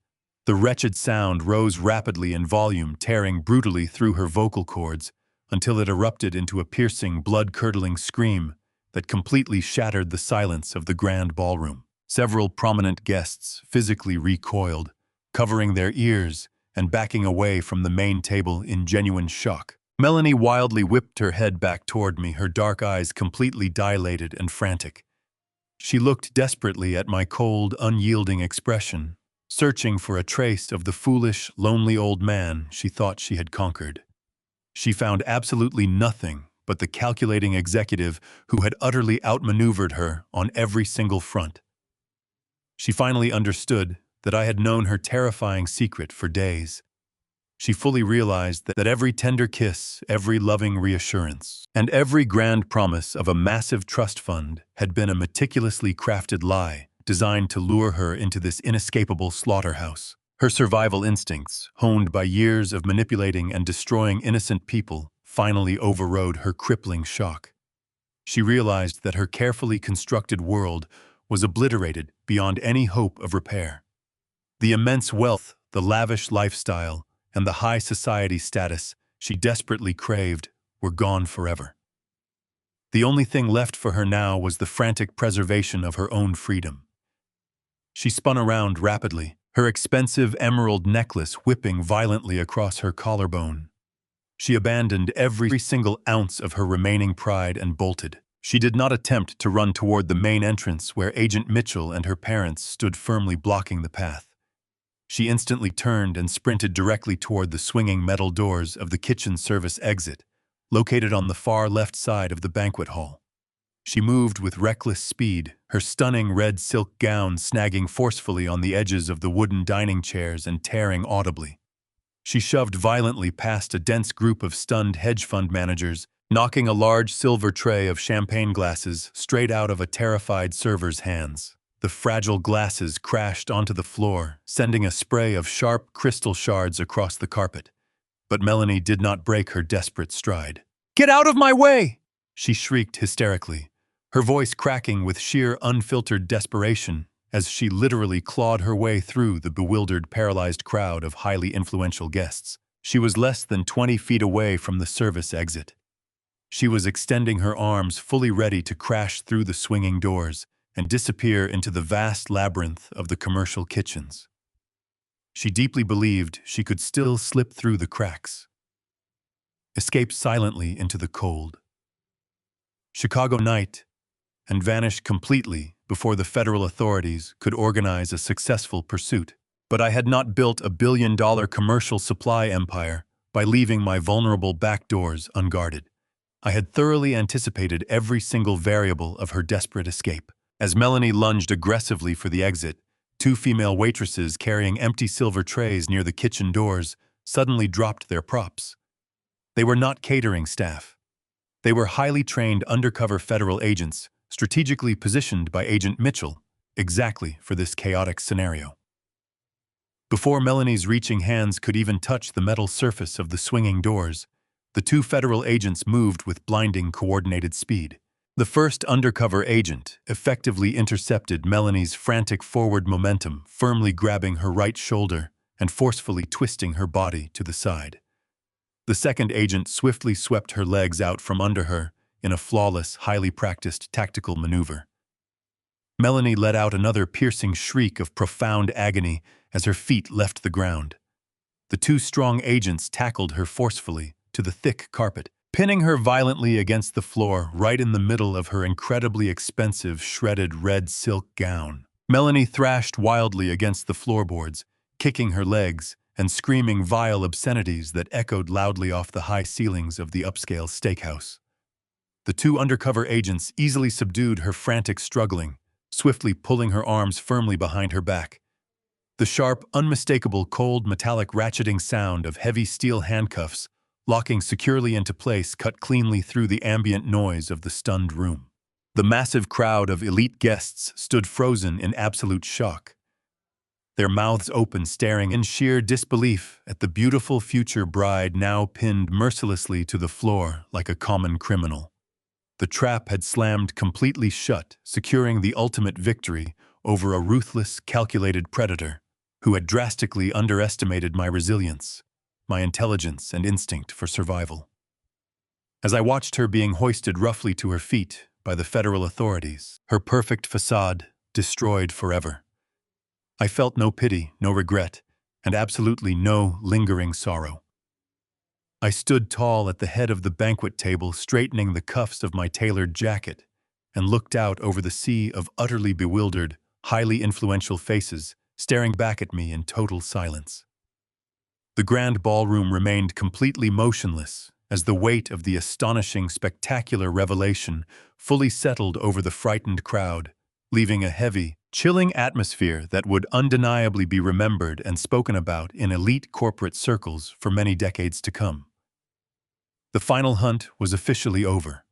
The wretched sound rose rapidly in volume, tearing brutally through her vocal cords until it erupted into a piercing, blood-curdling scream that completely shattered the silence of the grand ballroom. Several prominent guests physically recoiled, covering their ears and backing away from the main table in genuine shock. Melanie wildly whipped her head back toward me, her dark eyes completely dilated and frantic. She looked desperately at my cold, unyielding expression, searching for a trace of the foolish, lonely old man she thought she had conquered. She found absolutely nothing but the calculating executive who had utterly outmaneuvered her on every single front. She finally understood that I had known her terrifying secret for days. She fully realized that every tender kiss, every loving reassurance, and every grand promise of a massive trust fund had been a meticulously crafted lie designed to lure her into this inescapable slaughterhouse. Her survival instincts, honed by years of manipulating and destroying innocent people, finally overrode her crippling shock. She realized that her carefully constructed world was obliterated beyond any hope of repair. The immense wealth, the lavish lifestyle, and the high society status she desperately craved were gone forever. The only thing left for her now was the frantic preservation of her own freedom. She spun around rapidly, her expensive emerald necklace whipping violently across her collarbone. She abandoned every single ounce of her remaining pride and bolted. She did not attempt to run toward the main entrance where Agent Mitchell and her parents stood firmly blocking the path. She instantly turned and sprinted directly toward the swinging metal doors of the kitchen service exit, located on the far left side of the banquet hall. She moved with reckless speed, her stunning red silk gown snagging forcefully on the edges of the wooden dining chairs and tearing audibly. She shoved violently past a dense group of stunned hedge fund managers, knocking a large silver tray of champagne glasses straight out of a terrified server's hands. The fragile glasses crashed onto the floor, sending a spray of sharp crystal shards across the carpet. But Melanie did not break her desperate stride. "Get out of my way!" she shrieked hysterically, her voice cracking with sheer unfiltered desperation as she literally clawed her way through the bewildered, paralyzed crowd of highly influential guests. She was less than 20 feet away from the service exit. She was extending her arms, fully ready to crash through the swinging doors and disappear into the vast labyrinth of the commercial kitchens. She deeply believed she could still slip through the cracks, escape silently into the cold Chicago night, and vanish completely before the federal authorities could organize a successful pursuit. But I had not built a billion-dollar commercial supply empire by leaving my vulnerable back doors unguarded. I had thoroughly anticipated every single variable of her desperate escape. As Melanie lunged aggressively for the exit, two female waitresses carrying empty silver trays near the kitchen doors suddenly dropped their props. They were not catering staff. They were highly trained undercover federal agents, strategically positioned by Agent Mitchell, exactly for this chaotic scenario. Before Melanie's reaching hands could even touch the metal surface of the swinging doors, the two federal agents moved with blinding coordinated speed. The first undercover agent effectively intercepted Melanie's frantic forward momentum, firmly grabbing her right shoulder and forcefully twisting her body to the side. The second agent swiftly swept her legs out from under her in a flawless, highly practiced tactical maneuver. Melanie let out another piercing shriek of profound agony as her feet left the ground. The two strong agents tackled her forcefully to the thick carpet, pinning her violently against the floor right in the middle of her incredibly expensive shredded red silk gown. Melanie thrashed wildly against the floorboards, kicking her legs and screaming vile obscenities that echoed loudly off the high ceilings of the upscale steakhouse. The two undercover agents easily subdued her frantic struggling, swiftly pulling her arms firmly behind her back. The sharp, unmistakable, cold, metallic ratcheting sound of heavy steel handcuffs locking securely into place cut cleanly through the ambient noise of the stunned room. The massive crowd of elite guests stood frozen in absolute shock, their mouths open, staring in sheer disbelief at the beautiful future bride now pinned mercilessly to the floor like a common criminal. The trap had slammed completely shut, securing the ultimate victory over a ruthless, calculated predator who had drastically underestimated my resilience, my intelligence, and instinct for survival. As I watched her being hoisted roughly to her feet by the federal authorities, her perfect facade destroyed forever, I felt no pity, no regret, and absolutely no lingering sorrow. I stood tall at the head of the banquet table, straightening the cuffs of my tailored jacket, and looked out over the sea of utterly bewildered, highly influential faces staring back at me in total silence. The grand ballroom remained completely motionless as the weight of the astonishing, spectacular revelation fully settled over the frightened crowd, leaving a heavy, chilling atmosphere that would undeniably be remembered and spoken about in elite corporate circles for many decades to come. The final hunt was officially over.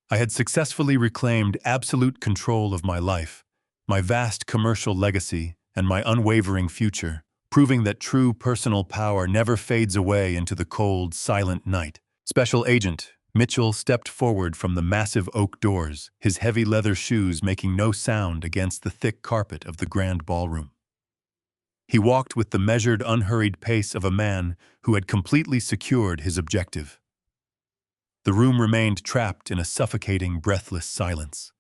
I had successfully reclaimed absolute control of my life, my vast commercial legacy, and my unwavering future, proving that true personal power never fades away into the cold, silent night. Special Agent Mitchell stepped forward from the massive oak doors, his heavy leather shoes making no sound against the thick carpet of the grand ballroom. He walked with the measured, unhurried pace of a man who had completely secured his objective. The room remained trapped in a suffocating, breathless silence.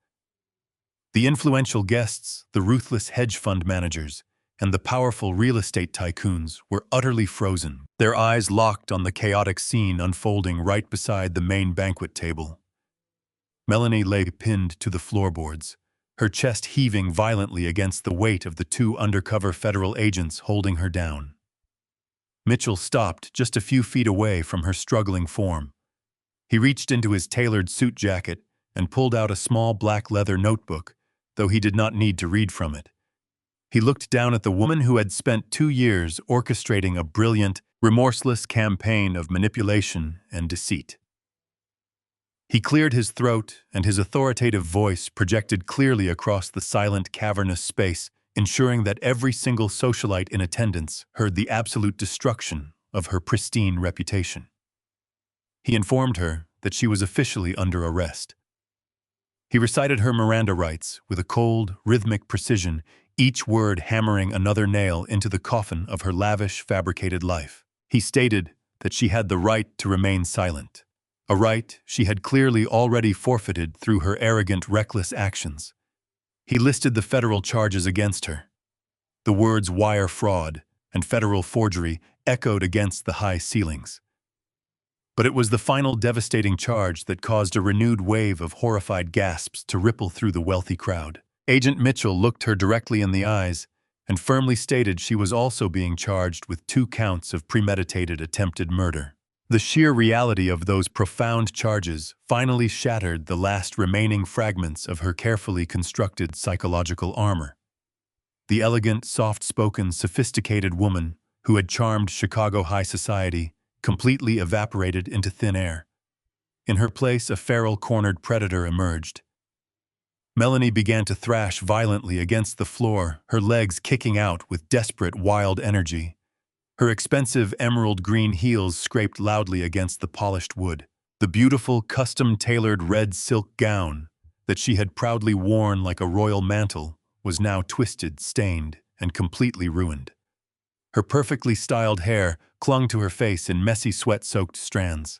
The influential guests, the ruthless hedge fund managers, and the powerful real estate tycoons were utterly frozen, their eyes locked on the chaotic scene unfolding right beside the main banquet table. Melanie lay pinned to the floorboards, her chest heaving violently against the weight of the two undercover federal agents holding her down. Mitchell stopped just a few feet away from her struggling form. He reached into his tailored suit jacket and pulled out a small black leather notebook, though he did not need to read from it. He looked down at the woman who had spent 2 years orchestrating a brilliant, remorseless campaign of manipulation and deceit. He cleared his throat, and his authoritative voice projected clearly across the silent, cavernous space, ensuring that every single socialite in attendance heard the absolute destruction of her pristine reputation. He informed her that she was officially under arrest. He recited her Miranda rights with a cold, rhythmic precision, each word hammering another nail into the coffin of her lavish, fabricated life. He stated that she had the right to remain silent, a right she had clearly already forfeited through her arrogant, reckless actions. He listed the federal charges against her. The words wire fraud and federal forgery echoed against the high ceilings. But it was the final devastating charge that caused a renewed wave of horrified gasps to ripple through the wealthy crowd. Agent Mitchell looked her directly in the eyes and firmly stated she was also being charged with 2 counts of premeditated attempted murder. The sheer reality of those profound charges finally shattered the last remaining fragments of her carefully constructed psychological armor. The elegant, soft-spoken, sophisticated woman who had charmed Chicago high society completely evaporated into thin air. In her place, a feral, cornered predator emerged. Melanie began to thrash violently against the floor, her legs kicking out with desperate, wild energy. Her expensive emerald green heels scraped loudly against the polished wood. The beautiful, custom-tailored red silk gown that she had proudly worn like a royal mantle was now twisted, stained, and completely ruined. Her perfectly styled hair clung to her face in messy, sweat-soaked strands.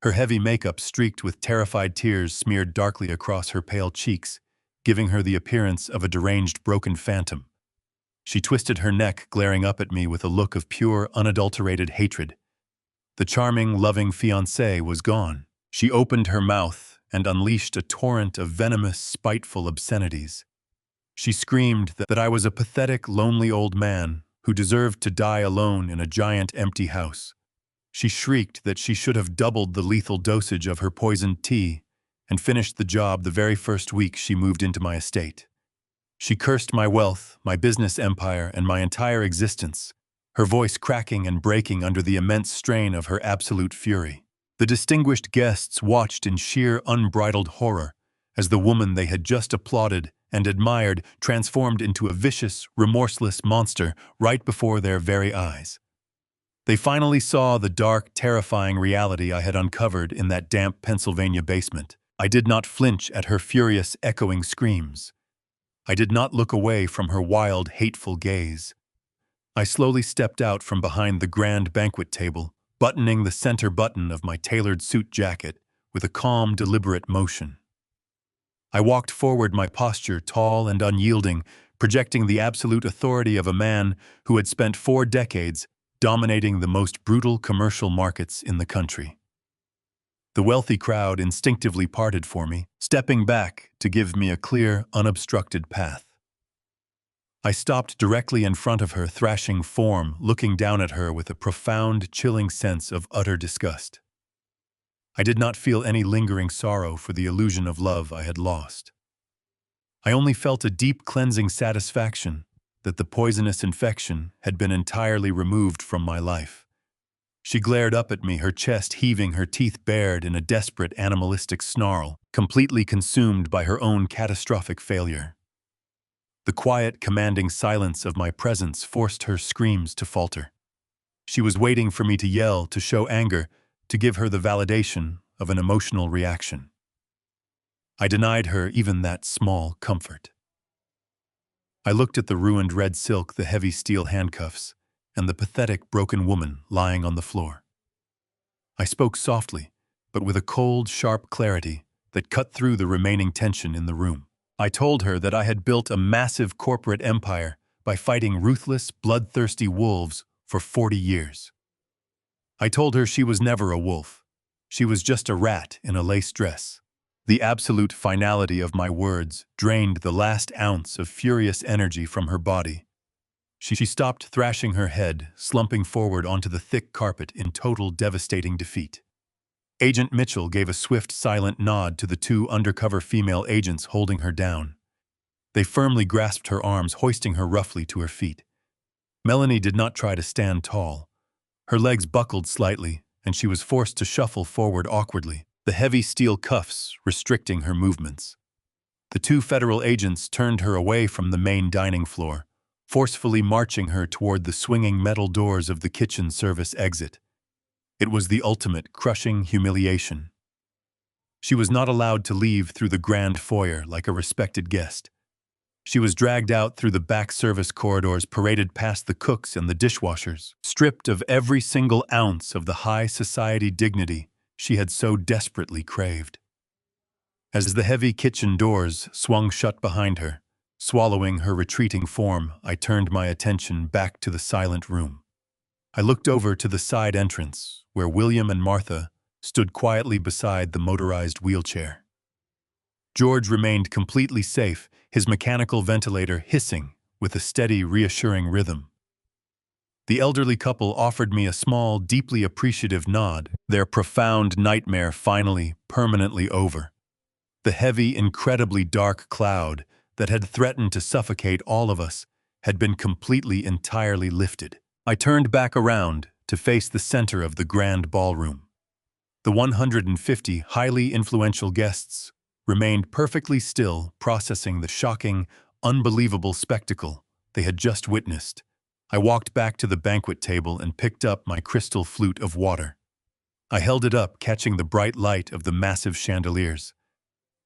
Her heavy makeup, streaked with terrified tears, smeared darkly across her pale cheeks, giving her the appearance of a deranged, broken phantom. She twisted her neck, glaring up at me with a look of pure, unadulterated hatred. The charming, loving fiancé was gone. She opened her mouth and unleashed a torrent of venomous, spiteful obscenities. She screamed that I was a pathetic, lonely old man who deserved to die alone in a giant, empty house. She shrieked that she should have doubled the lethal dosage of her poisoned tea and finished the job the very first week she moved into my estate. She cursed my wealth, my business empire, and my entire existence, her voice cracking and breaking under the immense strain of her absolute fury. The distinguished guests watched in sheer, unbridled horror as the woman they had just applauded and admired transformed into a vicious, remorseless monster right before their very eyes. They finally saw the dark, terrifying reality I had uncovered in that damp Pennsylvania basement. I did not flinch at her furious, echoing screams. I did not look away from her wild, hateful gaze. I slowly stepped out from behind the grand banquet table, buttoning the center button of my tailored suit jacket with a calm, deliberate motion. I walked forward, my posture tall and unyielding, projecting the absolute authority of a man who had spent 4 decades dominating the most brutal commercial markets in the country. The wealthy crowd instinctively parted for me, stepping back to give me a clear, unobstructed path. I stopped directly in front of her thrashing form, looking down at her with a profound, chilling sense of utter disgust. I did not feel any lingering sorrow for the illusion of love I had lost. I only felt a deep cleansing satisfaction that the poisonous infection had been entirely removed from my life. She glared up at me, her chest heaving, her teeth bared in a desperate animalistic snarl, completely consumed by her own catastrophic failure. The quiet, commanding silence of my presence forced her screams to falter. She was waiting for me to yell, to show anger, to give her the validation of an emotional reaction. I denied her even that small comfort. I looked at the ruined red silk, the heavy steel handcuffs, and the pathetic, broken woman lying on the floor. I spoke softly, but with a cold, sharp clarity that cut through the remaining tension in the room. I told her that I had built a massive corporate empire by fighting ruthless, bloodthirsty wolves for 40 years. I told her she was never a wolf. She was just a rat in a lace dress. The absolute finality of my words drained the last ounce of furious energy from her body. She stopped thrashing her head, slumping forward onto the thick carpet in total, devastating defeat. Agent Mitchell gave a swift, silent nod to the 2 undercover female agents holding her down. They firmly grasped her arms, hoisting her roughly to her feet. Melanie did not try to stand tall. Her legs buckled slightly, and she was forced to shuffle forward awkwardly, the heavy steel cuffs restricting her movements. The 2 federal agents turned her away from the main dining floor, forcefully marching her toward the swinging metal doors of the kitchen service exit. It was the ultimate, crushing humiliation. She was not allowed to leave through the grand foyer like a respected guest. She was dragged out through the back service corridors, paraded past the cooks and the dishwashers, stripped of every single ounce of the high society dignity she had so desperately craved. As the heavy kitchen doors swung shut behind her, swallowing her retreating form, I turned my attention back to the silent room. I looked over to the side entrance, where William and Martha stood quietly beside the motorized wheelchair. George remained completely safe, his mechanical ventilator hissing with a steady, reassuring rhythm. The elderly couple offered me a small, deeply appreciative nod, their profound nightmare finally, permanently over. The heavy, incredibly dark cloud that had threatened to suffocate all of us had been completely, entirely lifted. I turned back around to face the center of the grand ballroom. The 150 highly influential guests remained perfectly still, processing the shocking, unbelievable spectacle they had just witnessed. I walked back to the banquet table and picked up my crystal flute of water. I held it up, catching the bright light of the massive chandeliers.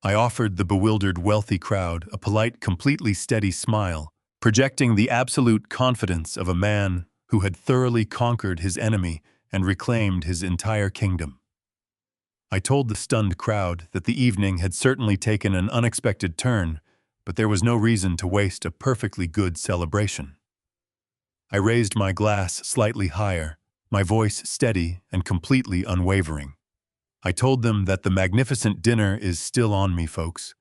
I offered the bewildered, wealthy crowd a polite, completely steady smile, projecting the absolute confidence of a man who had thoroughly conquered his enemy and reclaimed his entire kingdom. I told the stunned crowd that the evening had certainly taken an unexpected turn, but there was no reason to waste a perfectly good celebration. I raised my glass slightly higher, my voice steady and completely unwavering. I told them that the magnificent dinner is still on me, folks.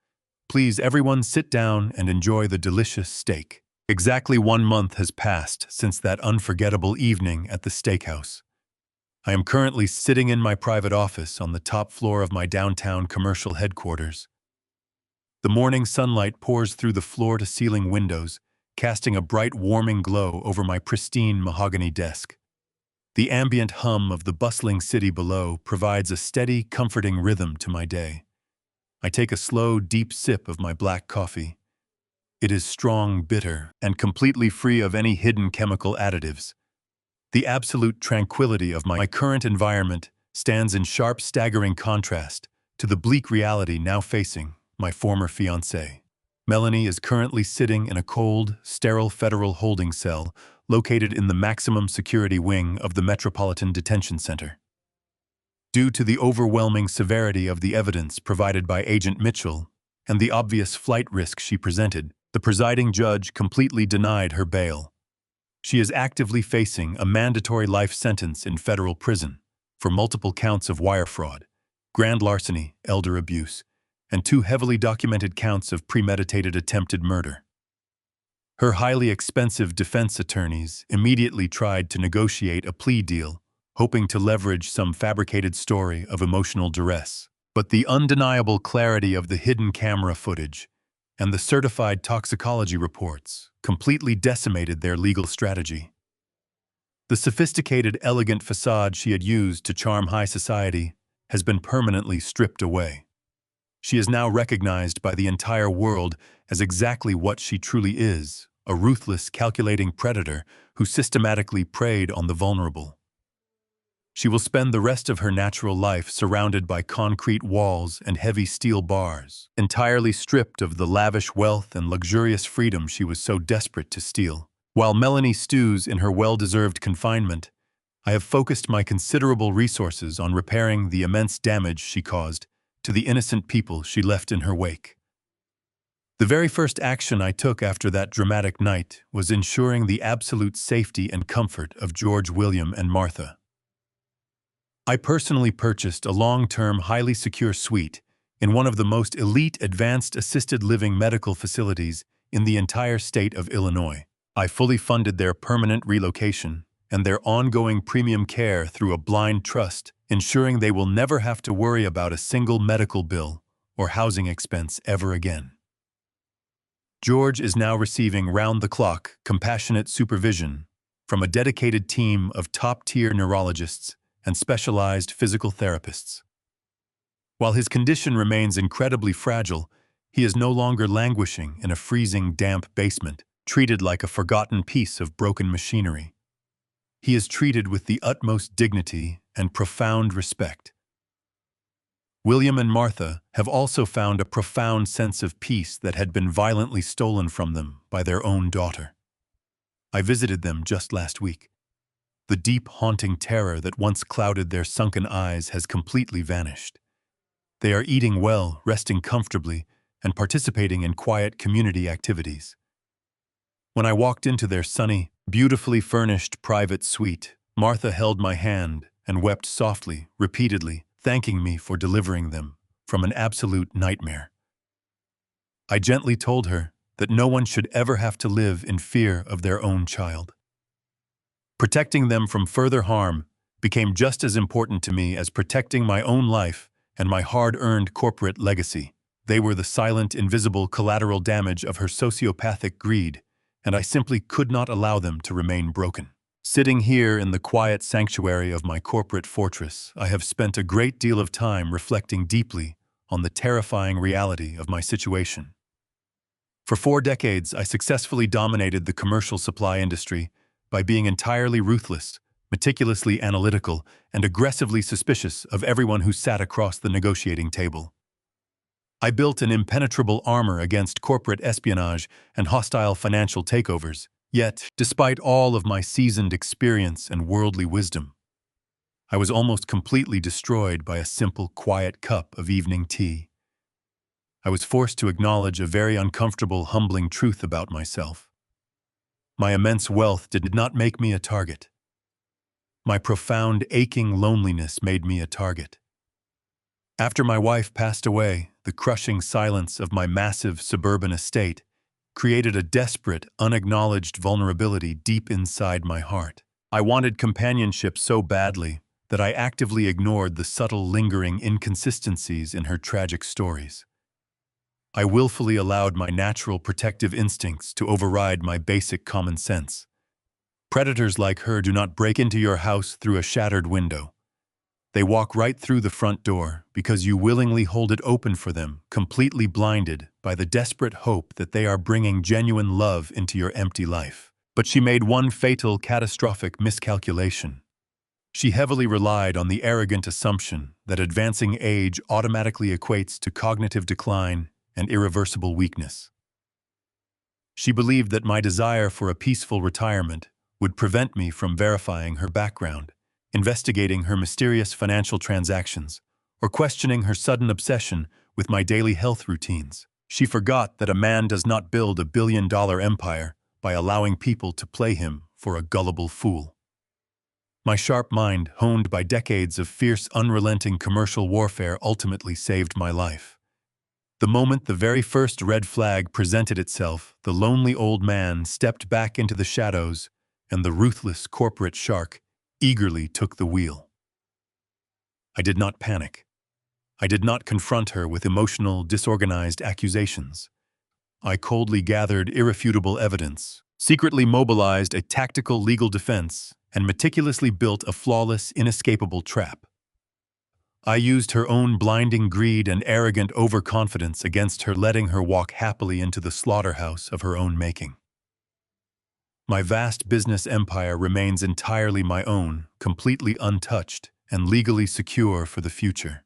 Please, everyone, sit down and enjoy the delicious steak. Exactly 1 month has passed since that unforgettable evening at the steakhouse. I am currently sitting in my private office on the top floor of my downtown commercial headquarters. The morning sunlight pours through the floor-to-ceiling windows, casting a bright, warming glow over my pristine mahogany desk. The ambient hum of the bustling city below provides a steady, comforting rhythm to my day. I take a slow, deep sip of my black coffee. It is strong, bitter, and completely free of any hidden chemical additives. The absolute tranquility of my current environment stands in sharp, staggering contrast to the bleak reality now facing my former fiancée. Melanie is currently sitting in a cold, sterile federal holding cell located in the maximum security wing of the Metropolitan Detention Center. Due to the overwhelming severity of the evidence provided by Agent Mitchell and the obvious flight risk she presented, the presiding judge completely denied her bail. She is actively facing a mandatory life sentence in federal prison for multiple counts of wire fraud, grand larceny, elder abuse, and 2 heavily documented counts of premeditated attempted murder. Her highly expensive defense attorneys immediately tried to negotiate a plea deal, hoping to leverage some fabricated story of emotional duress. But the undeniable clarity of the hidden camera footage and the certified toxicology reports completely decimated their legal strategy. The sophisticated, elegant facade she had used to charm high society has been permanently stripped away. She is now recognized by the entire world as exactly what she truly is, a ruthless, calculating predator who systematically preyed on the vulnerable. She will spend the rest of her natural life surrounded by concrete walls and heavy steel bars, entirely stripped of the lavish wealth and luxurious freedom she was so desperate to steal. While Melanie stews in her well-deserved confinement, I have focused my considerable resources on repairing the immense damage she caused to the innocent people she left in her wake. The very first action I took after that dramatic night was ensuring the absolute safety and comfort of George, William, and Martha. I personally purchased a long-term, highly secure suite in one of the most elite advanced assisted living medical facilities in the entire state of Illinois. I fully funded their permanent relocation and their ongoing premium care through a blind trust, ensuring they will never have to worry about a single medical bill or housing expense ever again. George is now receiving round-the-clock, compassionate supervision from a dedicated team of top-tier neurologists and specialized physical therapists. While his condition remains incredibly fragile, he is no longer languishing in a freezing, damp basement, treated like a forgotten piece of broken machinery. He is treated with the utmost dignity and profound respect. William and Martha have also found a profound sense of peace that had been violently stolen from them by their own daughter. I visited them just last week. The deep, haunting terror that once clouded their sunken eyes has completely vanished. They are eating well, resting comfortably, and participating in quiet community activities. When I walked into their sunny, beautifully furnished private suite, Martha held my hand and wept softly, repeatedly, thanking me for delivering them from an absolute nightmare. I gently told her that no one should ever have to live in fear of their own child. Protecting them from further harm became just as important to me as protecting my own life and my hard-earned corporate legacy. They were the silent, invisible collateral damage of her sociopathic greed, and I simply could not allow them to remain broken. Sitting here in the quiet sanctuary of my corporate fortress, I have spent a great deal of time reflecting deeply on the terrifying reality of my situation. For 4 decades, I successfully dominated the commercial supply industry by being entirely ruthless, meticulously analytical, and aggressively suspicious of everyone who sat across the negotiating table. I built an impenetrable armor against corporate espionage and hostile financial takeovers. Yet, despite all of my seasoned experience and worldly wisdom, I was almost completely destroyed by a simple, quiet cup of evening tea. I was forced to acknowledge a very uncomfortable, humbling truth about myself. My immense wealth did not make me a target. My profound, aching loneliness made me a target. After my wife passed away, the crushing silence of my massive suburban estate created a desperate, unacknowledged vulnerability deep inside my heart. I wanted companionship so badly that I actively ignored the subtle, lingering inconsistencies in her tragic stories. I willfully allowed my natural protective instincts to override my basic common sense. Predators like her do not break into your house through a shattered window. They walk right through the front door because you willingly hold it open for them, completely blinded by the desperate hope that they are bringing genuine love into your empty life. But she made one fatal, catastrophic miscalculation. She heavily relied on the arrogant assumption that advancing age automatically equates to cognitive decline and irreversible weakness. She believed that my desire for a peaceful retirement would prevent me from verifying her background, investigating her mysterious financial transactions, or questioning her sudden obsession with my daily health routines. She forgot that a man does not build a billion-dollar empire by allowing people to play him for a gullible fool. My sharp mind, honed by decades of fierce, unrelenting commercial warfare, ultimately saved my life. The moment the very first red flag presented itself, the lonely old man stepped back into the shadows, and the ruthless corporate shark eagerly took the wheel. I did not panic. I did not confront her with emotional, disorganized accusations. I coldly gathered irrefutable evidence, secretly mobilized a tactical legal defense, and meticulously built a flawless, inescapable trap. I used her own blinding greed and arrogant overconfidence against her, letting her walk happily into the slaughterhouse of her own making. My vast business empire remains entirely my own, completely untouched, and legally secure for the future.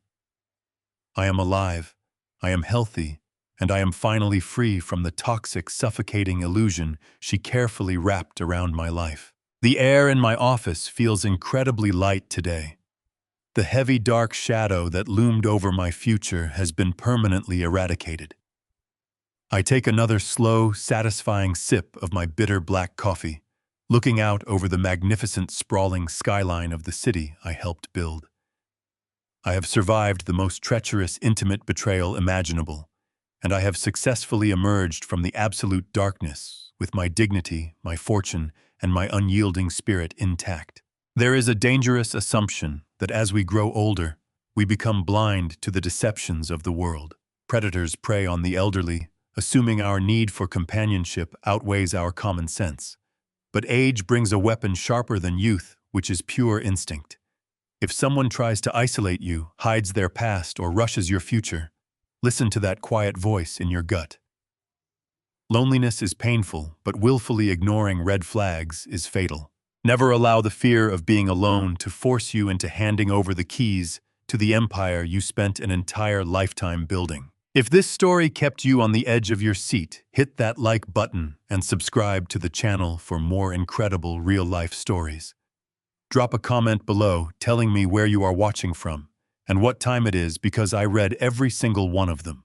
I am alive, I am healthy, and I am finally free from the toxic, suffocating illusion she carefully wrapped around my life. The air in my office feels incredibly light today. The heavy, dark shadow that loomed over my future has been permanently eradicated. I take another slow, satisfying sip of my bitter black coffee, looking out over the magnificent, sprawling skyline of the city I helped build. I have survived the most treacherous, intimate betrayal imaginable, and I have successfully emerged from the absolute darkness with my dignity, my fortune, and my unyielding spirit intact. There is a dangerous assumption that as we grow older, we become blind to the deceptions of the world. Predators prey on the elderly, assuming our need for companionship outweighs our common sense. But age brings a weapon sharper than youth, which is pure instinct. If someone tries to isolate you, hides their past, or rushes your future, listen to that quiet voice in your gut. Loneliness is painful, but willfully ignoring red flags is fatal. Never allow the fear of being alone to force you into handing over the keys to the empire you spent an entire lifetime building. If this story kept you on the edge of your seat, hit that like button and subscribe to the channel for more incredible real-life stories. Drop a comment below telling me where you are watching from and what time it is, because I read every single one of them.